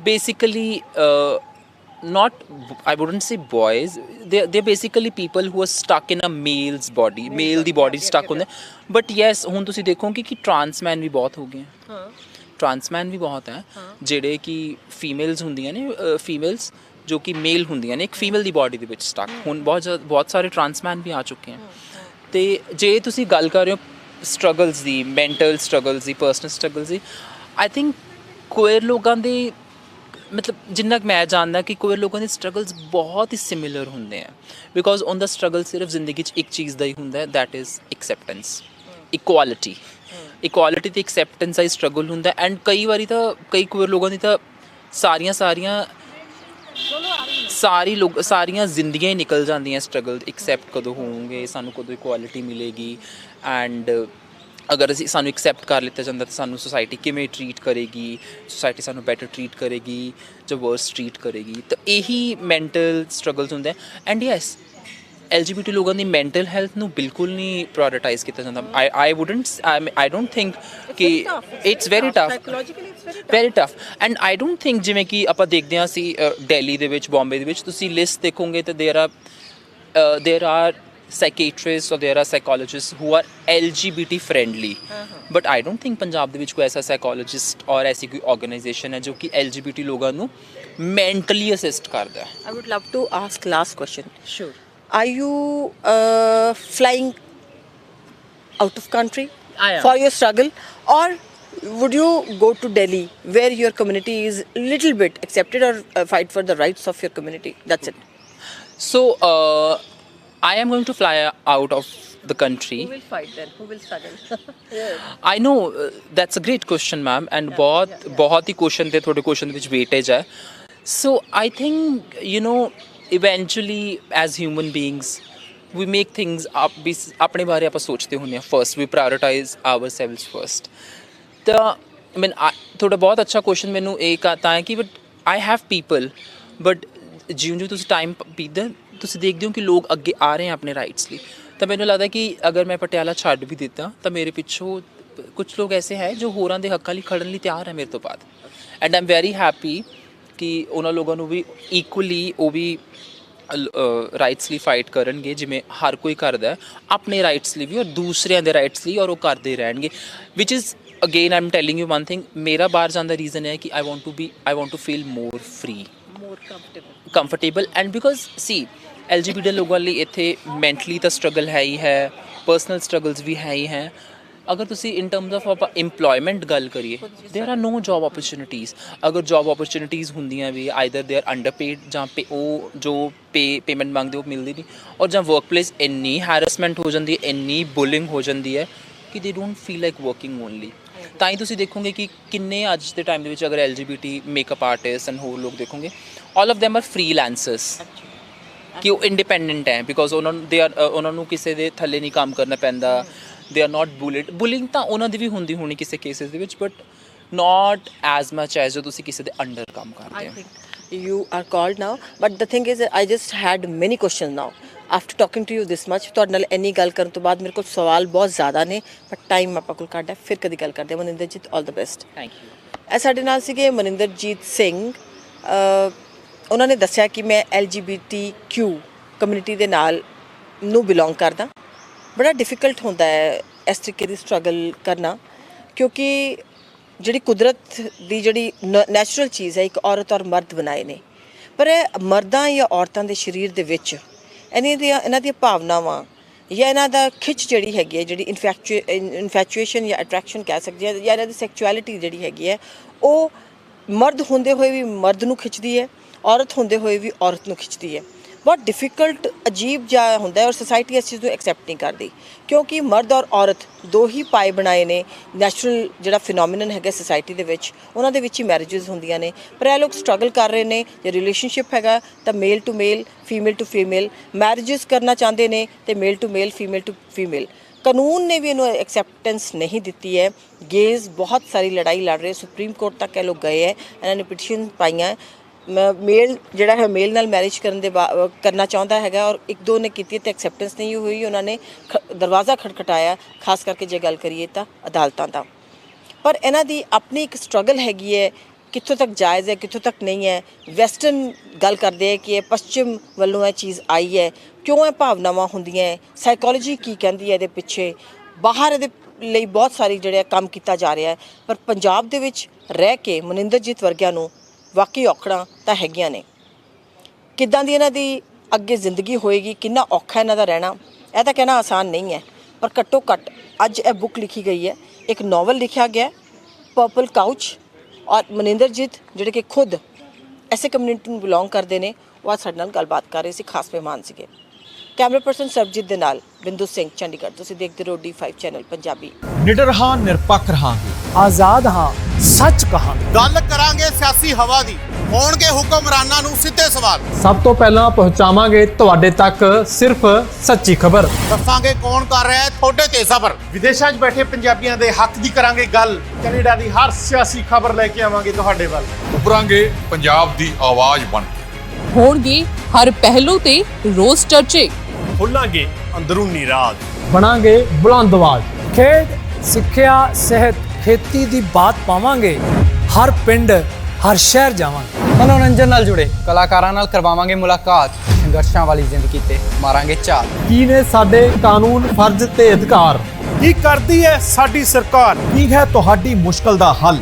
basically not, I wouldn't say boys, they're basically people who are stuck in a male's body, male the body stuck ਹੁੰਦੇ। but yes, ਹੁਣ ਤੁਸੀਂ ਦੇਖੋਗੇ ਕਿ trans man ਵੀ ਬਹੁਤ ਹੋ ਗਏ ਹਾਂ, trans man ਵੀ ਬਹੁਤ ਹੈ ਜਿਹੜੇ ਕਿ ਫੀਮੇਲਸ ਹੁੰਦੀਆਂ ਨੇ, ਫੀਮੇਲਸ ਜੋ ਕਿ ਮੇਲ ਹੁੰਦੀਆਂ ਨੇ ਇੱਕ ਫੀਮੇਲ ਦੀ ਬਾਡੀ ਦੇ ਵਿੱਚ ਸਟਕ। ਹੁਣ ਬਹੁਤ ਸਾਰੇ ਟਰਾਂਸਮੈਨ ਵੀ ਆ ਚੁੱਕੇ ਹਨ। ਅਤੇ ਜੇ ਤੁਸੀਂ ਗੱਲ ਕਰ ਰਹੇ ਹੋ struggles the, mental struggles the, personal struggles the, I think ਕੁਇਰ ਲੋਕਾਂ ਦੇ ਮਤਲਬ ਜਿੰਨਾ ਕੁ ਮੈਂ ਜਾਣਦਾ ਕਿ ਕੁਇਰ ਲੋਕਾਂ ਦੇ ਸਟਰਗਲਸ ਬਹੁਤ ਹੀ ਸਿਮਿਲਰ ਹੁੰਦੇ ਆ, ਬਿਕੋਜ਼ ਉਹਦਾ ਸਟਰਗਲ ਸਿਰਫ ਜ਼ਿੰਦਗੀ 'ਚ ਇੱਕ ਚੀਜ਼ ਦਾ ਹੀ ਹੁੰਦਾ, that is acceptance, equality. Equality ਅਤੇ ਐਕਸੈਪਟੈਂਸ ਦਾ ਹੀ ਸਟਰਗਲ ਹੁੰਦਾ। ਐਂਡ ਕਈ ਵਾਰੀ ਤਾਂ ਕਈ ਕੁਇਰ ਲੋਕਾਂ ਦੀ ਤਾਂ ਸਾਰੀਆਂ ਜ਼ਿੰਦਗੀਆਂ ਹੀ ਨਿਕਲ ਜਾਂਦੀਆਂ ਸਟਰਗਲ, ਐਕਸੈਪਟ ਕਦੋਂ ਹੋਣਗੇ, ਸਾਨੂੰ ਕਦੋਂ ਇਕੁਆਲਿਟੀ ਮਿਲੇਗੀ, ਐਂਡ ਅਗਰ ਸਾਨੂੰ ਐਕਸੈਪਟ ਕਰ ਲਿੱਤਾ ਜਾਂਦਾ ਤਾਂ ਸਾਨੂੰ ਸੁਸਾਇਟੀ ਕਿਵੇਂ ਟਰੀਟ ਕਰੇਗੀ, ਸੁਸਾਇਟੀ ਸਾਨੂੰ ਬੈਟਰ ਟਰੀਟ ਕਰੇਗੀ ਜਾਂ ਵਰਸ ਟਰੀਟ ਕਰੇਗੀ। ਤਾਂ ਇਹੀ ਮੈਂਟਲ ਸਟਰਗਲਸ ਹੁੰਦੇ। ਐਂਡ ਯੈਸ, LGBT ਲੋਕਾਂ ਦੀ ਮੈਂਟਲ ਹੈਲਥ ਨੂੰ ਬਿਲਕੁਲ ਨਹੀਂ ਪ੍ਰਾਇਓਰਟਾਈਜ਼ ਕੀਤਾ ਜਾਂਦਾ। ਆਈ ਡੋਂਟ ਥਿੰਕ ਕਿ it's very tough and I don't think ਜਿਵੇਂ ਕਿ ਆਪਾਂ ਦੇਖਦੇ ਹਾਂ ਅਸੀਂ ਦਿੱਲੀ ਦੇ ਵਿੱਚ, ਬੰਬੇ ਦੇ ਵਿੱਚ ਤੁਸੀਂ ਲਿਸਟ ਦੇਖੋਗੇ ਤਾਂ ਦੇਰ ਆਰ ਸਾਈਕੇਟਰਿਸਟ ਔਰ ਦੇਰ R psychologist who are LGBT friendly, but I don't think Punjab ਦੇ ਵਿੱਚ ਕੋਈ ਐਸਾ ਸਾਈਕੋਲੋਜਿਸਟ ਔਰ ਐਸੀ ਕੋਈ ਆਰਗੇਨਾਈਜੇਸ਼ਨ ਹੈ ਜੋ ਕਿ LGBT ਲੋਕਾਂ ਨੂੰ ਮੈਂਟਲੀ ਅਸਿਸਟ ਕਰਦਾ। I would love to ask last question. ਸ਼ੋਰ। Are you flying out of country for your struggle, or would you go to Delhi where your community is a little bit accepted, or fight for the rights of your community? That's it. So I am going to fly out of the country. Who will fight then? Who will struggle? I know that's a great question, ma'am, and बहुत ही question थे, थोड़े question ਵਿੱਚ weightage है. So I think eventually as human beings we make things up, ਆਪਣੇ ਬਾਰੇ ਆਪਾਂ ਸੋਚਦੇ ਹੁੰਦੇ ਹਾਂ first, we prioritize ourselves first। ਤਾਂ I mean ਤੁਹਾਡਾ ਬਹੁਤ ਅੱਛਾ ਕੁਐਸਚਨ ਮੈਨੂੰ ਇਹ ਕਹਤਾ ਹੈ ਕਿ but I have people, but ਜਿਉਂ ਤੁਸੀਂ ਟਾਈਮ ਬੀਤਦਾ ਤੁਸੀਂ ਦੇਖਦੇ ਹੋ ਕਿ ਲੋਕ ਅੱਗੇ ਆ ਰਹੇ ਆ ਆਪਣੇ ਰਾਈਟਸ ਲਈ। ਤਾਂ ਮੈਨੂੰ ਲੱਗਦਾ ਕਿ ਅਗਰ ਮੈਂ ਪਟਿਆਲਾ ਛੱਡ ਵੀ ਦਿੱਤਾ ਤਾਂ ਮੇਰੇ ਪਿੱਛੋਂ ਕੁਝ ਲੋਕ ਐਸੇ ਹੈ ਜੋ ਹੋਰਾਂ ਦੇ ਹੱਕਾਂ ਲਈ ਖੜਨ ਲਈ ਤਿਆਰ ਹੈ ਮੇਰੇ ਤੋਂ ਬਾਅਦ, and I am very happy ਕਿ ਉਹਨਾਂ ਲੋਕਾਂ ਨੂੰ ਵੀ ਇਕੁਅਲੀ ਉਹ ਵੀ ਰਾਈਟਸ ਲਈ ਫਾਈਟ ਕਰਨਗੇ, ਜਿਵੇਂ ਹਰ ਕੋਈ ਕਰਦਾ ਹੈ, ਆਪਣੇ ਰਾਈਟਸ ਲਈ ਵੀ ਔਰ ਦੂਸਰਿਆਂ ਦੇ ਰਾਈਟਸ ਲਈ, ਔਰ ਉਹ ਕਰਦੇ ਰਹਿਣਗੇ। Which is again I am telling you one thing, ਮੇਰਾ ਬਾਹਰ ਜਾਣ ਦਾ ਰੀਜ਼ਨ ਹੈ ਕਿ I want to feel more free, more comfortable. And because see LGBT ਲੋਕਾਂ ਲਈ ਇੱਥੇ ਮੈਂਟਲੀ ਤਾਂ ਸਟਰਗਲ ਹੈ ਹੀ ਹੈ, ਪਰਸਨਲ ਸਟਰਗਲਸ ਵੀ ਹੈ ਹੀ ਹੈ। ਅਗਰ ਤੁਸੀਂ ਇਨ ਟਰਮਸ ਆਫ ਆਪਾਂ ਇੰਪਲੋਇਮੈਂਟ ਗੱਲ ਕਰੀਏ, ਦੇयर ਆਰ ਨੋ ਜੋਬ ਓਪਰਚੁਨਿਟੀਜ਼। ਅਗਰ ਜੋਬ ਓਪਰਚੁਨਿਟੀਜ਼ ਹੁੰਦੀਆਂ ਵੀ, ਆਈਦਰ ਦੇ ਆਰ ਅੰਡਰਪੇਡ, ਜਾਂ ਉਹ ਜੋ ਪੇਮੈਂਟ ਮੰਗਦੇ ਉਹ ਮਿਲਦੀ ਨਹੀਂ, ਔਰ ਜਾਂ ਵਰਕ ਪਲੇਸ ਇੰਨੀ ਹੈਰਸਮੈਂਟ ਹੋ ਜਾਂਦੀ ਹੈ, ਇੰਨੀ ਬੁਲਿੰਗ ਹੋ ਜਾਂਦੀ ਹੈ ਕਿ ਦੇ don't feel like working only. ਤਾਂ ਹੀ ਤੁਸੀਂ ਦੇਖੋਗੇ ਕਿ ਕਿੰਨੇ ਅੱਜ ਦੇ ਟਾਈਮ ਦੇ ਵਿੱਚ ਅਗਰ LGBT ਮੇਕਅਪ ਆਰਟਿਸਟ ਐਂਡ ਹੋਰ ਲੋਕ ਦੇਖੋਗੇ, ਆਲ ਆਫ them ਆਰ ਫ੍ਰੀਲਾਂਸਰਸ, ਕਿ ਉਹ ਇੰਡੀਪੈਂਡੈਂਟ ਹੈ, ਬਿਕੋਜ਼ ਉਹਨਾਂ ਨੂੰ ਕਿਸੇ ਦੇ ਥੱਲੇ ਨਹੀਂ ਕੰਮ ਕਰਨਾ ਪੈਂਦਾ। ਦੇ ਆਰ ਨਾਟ ਬੁਲਿੰਗ ਤਾਂ ਉਹਨਾਂ ਦੀ ਵੀ ਹੁੰਦੀ ਹੋਣੀ ਕਿਸੇ ਕੇਸਿਸ ਦੇ ਵਿੱਚ, but not as much as ਜੋ ਤੁਸੀਂ ਕਿਸੇ ਦੇ ਅੰਡਰ ਕੰਮ ਕਰਦੇ ਹੋ। You are called now, but the thing is I just had many questions now after talking to you this much. ਤੁਹਾਡੇ ਨਾਲ ਇੰਨੀ ਗੱਲ ਕਰਨ ਤੋਂ ਬਾਅਦ ਮੇਰੇ ਕੋਲ ਸਵਾਲ ਬਹੁਤ ਜ਼ਿਆਦਾ ਨੇ, ਬਟ ਟਾਈਮ ਆਪਾਂ ਕੋਲ ਘੱਟ ਹੈ, ਫਿਰ ਕਦੀ ਗੱਲ ਕਰਦੇ ਹਾਂ। ਮਨਿੰਦਰਜੀਤ, ਆਲ ਦ ਬੈਸਟ। Thank you. ਇਹ ਸਾਡੇ ਨਾਲ ਸੀਗੇ ਮਨਿੰਦਰਜੀਤ ਸਿੰਘ। ਉਹਨਾਂ ਨੇ ਦੱਸਿਆ ਕਿ ਮੈਂ LGBTQ ਕਮਿਊਨਿਟੀ ਦੇ ਨਾਲ ਨੂੰ ਬਿਲੋਂਗ ਕਰਦਾ। ਬੜਾ ਡਿਫਿਕਲਟ ਹੁੰਦਾ ਹੈ ਇਸ ਤਰੀਕੇ ਦੀ ਸਟਰਗਲ ਕਰਨਾ, ਕਿਉਂਕਿ ਜਿਹੜੀ ਕੁਦਰਤ ਦੀ ਜਿਹੜੀ ਨੈਚੁਰਲ ਚੀਜ਼ ਹੈ, ਇੱਕ ਔਰਤ ਔਰ ਮਰਦ ਬਣਾਏ ਨੇ, ਪਰ ਇਹ ਮਰਦਾਂ ਜਾਂ ਔਰਤਾਂ ਦੇ ਸਰੀਰ ਦੇ ਵਿੱਚ ਇਹਨਾਂ ਦੀਆਂ ਭਾਵਨਾਵਾਂ ਜਾਂ ਇਹਨਾਂ ਦਾ ਖਿੱਚ ਜਿਹੜੀ ਹੈਗੀ ਹੈ, ਜਿਹੜੀ ਇਨਫੈਚੁਏਸ਼ਨ ਜਾਂ ਅਟਰੈਕਸ਼ਨ ਕਹਿ ਸਕਦੇ ਹਾਂ, ਜਾਂ ਇਹਨਾਂ ਦੀ ਸੈਕਚੁਅਲਿਟੀ ਜਿਹੜੀ ਹੈਗੀ ਹੈ, ਉਹ ਮਰਦ ਹੁੰਦੇ ਹੋਏ ਵੀ ਮਰਦ ਨੂੰ ਖਿੱਚਦੀ ਹੈ, ਔਰਤ ਹੁੰਦੇ ਹੋਏ ਵੀ ਔਰਤ ਨੂੰ ਖਿੱਚਦੀ ਹੈ। ਬਹੁਤ ਡਿਫਿਕਲਟ, ਅਜੀਬ ਜਿਹਾ ਹੁੰਦਾ ਹੈ, ਔਰ ਸੋਸਾਇਟੀ ਇਸ ਚੀਜ਼ ਨੂੰ ਐਕਸੈਪਟ ਨਹੀਂ ਕਰਦੀ, ਕਿਉਂਕਿ ਮਰਦ ਔਰ ਔਰਤ ਦੋ ਹੀ ਪਾਏ ਬਣਾਏ ਨੇ। ਨੈਚੁਰਲ ਜਿਹੜਾ ਫਿਨੋਮੀਨਨ ਹੈਗਾ ਸੋਸਾਇਟੀ ਦੇ ਵਿੱਚ, ਉਹਨਾਂ ਦੇ ਵਿੱਚ ਹੀ ਮੈਰਿਜਸ ਹੁੰਦੀਆਂ ਨੇ, ਪਰ ਇਹ ਲੋਕ ਸਟਰਗਲ ਕਰ ਰਹੇ ਨੇ। ਜੇ ਰਿਲੇਸ਼ਨਸ਼ਿਪ ਹੈਗਾ ਤਾਂ male to male, female to female marriages ਕਰਨਾ ਚਾਹੁੰਦੇ ਨੇ, ਤੇ male to male, female to female. ਕਾਨੂੰਨ ਨੇ ਵੀ ਇਹਨੂੰ ਐਕਸੈਪਟੈਂਸ ਨਹੀਂ ਦਿੱਤੀ ਹੈ। ਗੇਜ਼ ਬਹੁਤ ਸਾਰੀ ਲੜਾਈ ਲੜ ਰਹੇ, ਸੁਪਰੀਮ ਕੋਰਟ ਤੱਕ ਇਹ ਲੋਕ ਗਏ ਹੈ, ਇਹਨਾਂ ਨੇ ਪਟੀਸ਼ਨ ਪਾਈਆਂ। ਮੇਲ ਜਿਹੜਾ ਹੈ ਮੇਲ ਨਾਲ ਮੈਰਿਜ ਕਰਨਾ ਚਾਹੁੰਦਾ ਹੈਗਾ, ਔਰ ਇੱਕ ਦੋ ਨੇ ਕੀਤੀ ਤੇ ਐਕਸੈਪਟੈਂਸ ਨਹੀਂ ਹੋਈ। ਉਹਨਾਂ ਨੇ ਦਰਵਾਜ਼ਾ ਖਟਖਟਾਇਆ, ਖਾਸ ਕਰਕੇ ਜੇ ਗੱਲ ਕਰੀਏ ਤਾਂ ਅਦਾਲਤਾਂ ਦਾ। ਪਰ ਇਹਨਾਂ ਦੀ ਆਪਣੀ ਇੱਕ ਸਟਰਗਲ ਹੈਗੀ ਹੈ, ਕਿੱਥੋਂ ਤੱਕ ਜਾਇਜ਼ ਹੈ, ਕਿੱਥੋਂ ਤੱਕ ਨਹੀਂ ਹੈ। ਵੈਸਟਰਨ ਗੱਲ ਕਰਦੇ ਹੈ ਕਿ ਇਹ ਪੱਛਮ ਵੱਲੋਂ ਇਹ ਚੀਜ਼ ਆਈ ਹੈ, ਕਿਉਂ ਇਹ ਭਾਵਨਾਵਾਂ ਹੁੰਦੀਆਂ ਹੈ, ਸਾਈਕੋਲੋਜੀ ਕੀ ਕਹਿੰਦੀ ਹੈ ਇਹਦੇ ਪਿੱਛੇ। ਬਾਹਰ ਇਹਦੇ ਲਈ ਬਹੁਤ ਸਾਰੀ ਜਿਹੜਾ ਕੰਮ ਕੀਤਾ ਜਾ ਰਿਹਾ ਹੈ, ਪਰ ਪੰਜਾਬ ਦੇ ਵਿੱਚ ਰਹਿ ਕੇ ਮਨਿੰਦਰਜੀਤ ਵਰਗਿਆਂ ਨੂੰ ਵਾਕਈ ਔਖੜਾਂ ਤਾਂ ਹੈਗੀਆਂ ਨੇ। ਕਿੱਦਾਂ ਦੀ ਇਹਨਾਂ ਦੀ ਅੱਗੇ ਜ਼ਿੰਦਗੀ ਹੋਏਗੀ, ਕਿੰਨਾ ਔਖਾ ਇਹਨਾਂ ਦਾ ਰਹਿਣਾ, ਇਹ ਤਾਂ ਕਹਿਣਾ ਆਸਾਨ ਨਹੀਂ ਹੈ। ਪਰ ਘੱਟੋ ਘੱਟ ਅੱਜ ਇਹ ਬੁੱਕ ਲਿਖੀ ਗਈ ਹੈ, ਇੱਕ ਨਾਵਲ ਲਿਖਿਆ ਗਿਆ ਪਰਪਲ ਕਾਊਚ, ਔਰ ਮਨਿੰਦਰਜੀਤ ਜਿਹੜੇ ਕਿ ਖੁਦ ਐਸੇ ਕਮਿਊਨਿਟੀ ਨੂੰ ਬਿਲੋਂਗ ਕਰਦੇ ਨੇ, ਉਹ ਅੱਜ ਸਾਡੇ ਨਾਲ ਗੱਲਬਾਤ ਕਰ ਰਹੇ ਸੀ। ਖਾਸ ਮਹਿਮਾਨ ਸੀਗੇ। ਕੈਮਰਾ ਪਰਸਨ ਸਰਬਜੀਤ ਦੇ ਨਾਲ ਬਿੰਦੂ ਸਿੰਘ, ਚੰਡੀਗੜ੍ਹ। ਤੁਸੀਂ ਦੇਖਦੇ ਰਹੋ D5 ਚੈਨਲ ਪੰਜਾਬੀ। ਨਿਡਰ ਹਾਂ, ਨਿਰਪੱਖ ਰਹਾਂਗੇ, ਆਜ਼ਾਦ ਹਾਂ, ਸੱਚ ਕਹਾਂਗੇ। ਗੱਲ ਕਰਾਂਗੇ ਸਿਆਸੀ ਹਵਾ ਦੀ, ਹੋਣਗੇ ਹੁਕਮਰਾਨਾਂ ਨੂੰ ਸਿੱਧੇ ਸਵਾਲ। ਸਭ ਤੋਂ ਪਹਿਲਾਂ ਪਹੁੰਚਾਵਾਂਗੇ ਤੁਹਾਡੇ ਤੱਕ ਸਿਰਫ ਸੱਚੀ ਖਬਰ। ਦੱਸਾਂਗੇ ਕੌਣ ਕਰ ਰਿਹਾ ਹੈ ਤੁਹਾਡੇ ਤੇ ਸਬਰ। ਵਿਦੇਸ਼ਾਂ 'ਚ ਬੈਠੇ ਪੰਜਾਬੀਆਂ ਦੇ ਹੱਕ ਦੀ ਕਰਾਂਗੇ ਗੱਲ। ਕੈਨੇਡਾ ਦੀ ਹਰ ਸਿਆਸੀ ਖਬਰ ਲੈ ਕੇ ਆਵਾਂਗੇ ਤੁਹਾਡੇ ਵੱਲ। ਉੱਭਰਾਂਗੇ ਪੰਜਾਬ ਦੀ ਆਵਾਜ਼ ਬਣ ਕੇ। ਹੋਣਗੇ ਹਰ ਪਹਿਲੂ ਤੇ ਰੋਜ਼ ਚਰਚੇ। ਖੋਲਾਂਗੇ ਅੰਦਰੂਨੀ ਰਾਜ, ਬਣਾਂਗੇ ਬੁਲੰਦ ਆਵਾਜ਼। ਖੇਡ, ਸਿੱਖਿਆ, ਸਿਹਤ, ਖੇਤੀ ਦੀ ਬਾਤ ਪਾਵਾਂਗੇ। ਹਰ ਪਿੰਡ, ਹਰ ਸ਼ਹਿਰ ਜਾਵਾਂਗੇ। ਮਨੋਰੰਜਨ ਨਾਲ ਜੁੜੇ ਕਲਾਕਾਰਾਂ ਨਾਲ ਕਰਵਾਵਾਂਗੇ ਮੁਲਾਕਾਤ। ਸੰਘਰਸ਼ਾਂ ਵਾਲੀ ਜ਼ਿੰਦਗੀ ਤੇ ਮਾਰਾਂਗੇ ਝਾਤ। ਕੀ ਨੇ ਸਾਡੇ ਕਾਨੂੰਨ, ਫਰਜ਼ ਤੇ ਅਧਿਕਾਰ? ਕੀ ਕਰਦੀ ਹੈ ਸਾਡੀ ਸਰਕਾਰ? ਕੀ ਹੈ ਤੁਹਾਡੀ ਮੁਸ਼ਕਲ ਦਾ ਹੱਲ?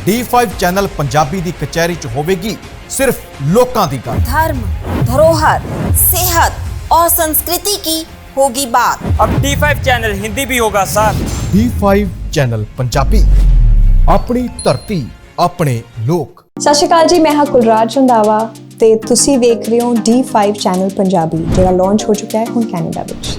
D5 ਚੈਨਲ ਪੰਜਾਬੀ ਦੀ ਕਚਹਿਰੀ 'ਚ ਹੋਵੇਗੀ सिर्फ लोकां दी गल। धर्म, धरोहर, सेहत और संस्कृति की होगी बात। अब D5 चैनल हिंदी भी होगा सर। D5 चैनल पंजाबी, अपनी धरती, अपने लोक। सत श्री अकाल जी, मैं हाँ कुलराज रंधावा ते तुसी देख रहे हो D5 चैनल पंजाबी, जो लॉन्च हो चुका है हुण कैनेडा विच।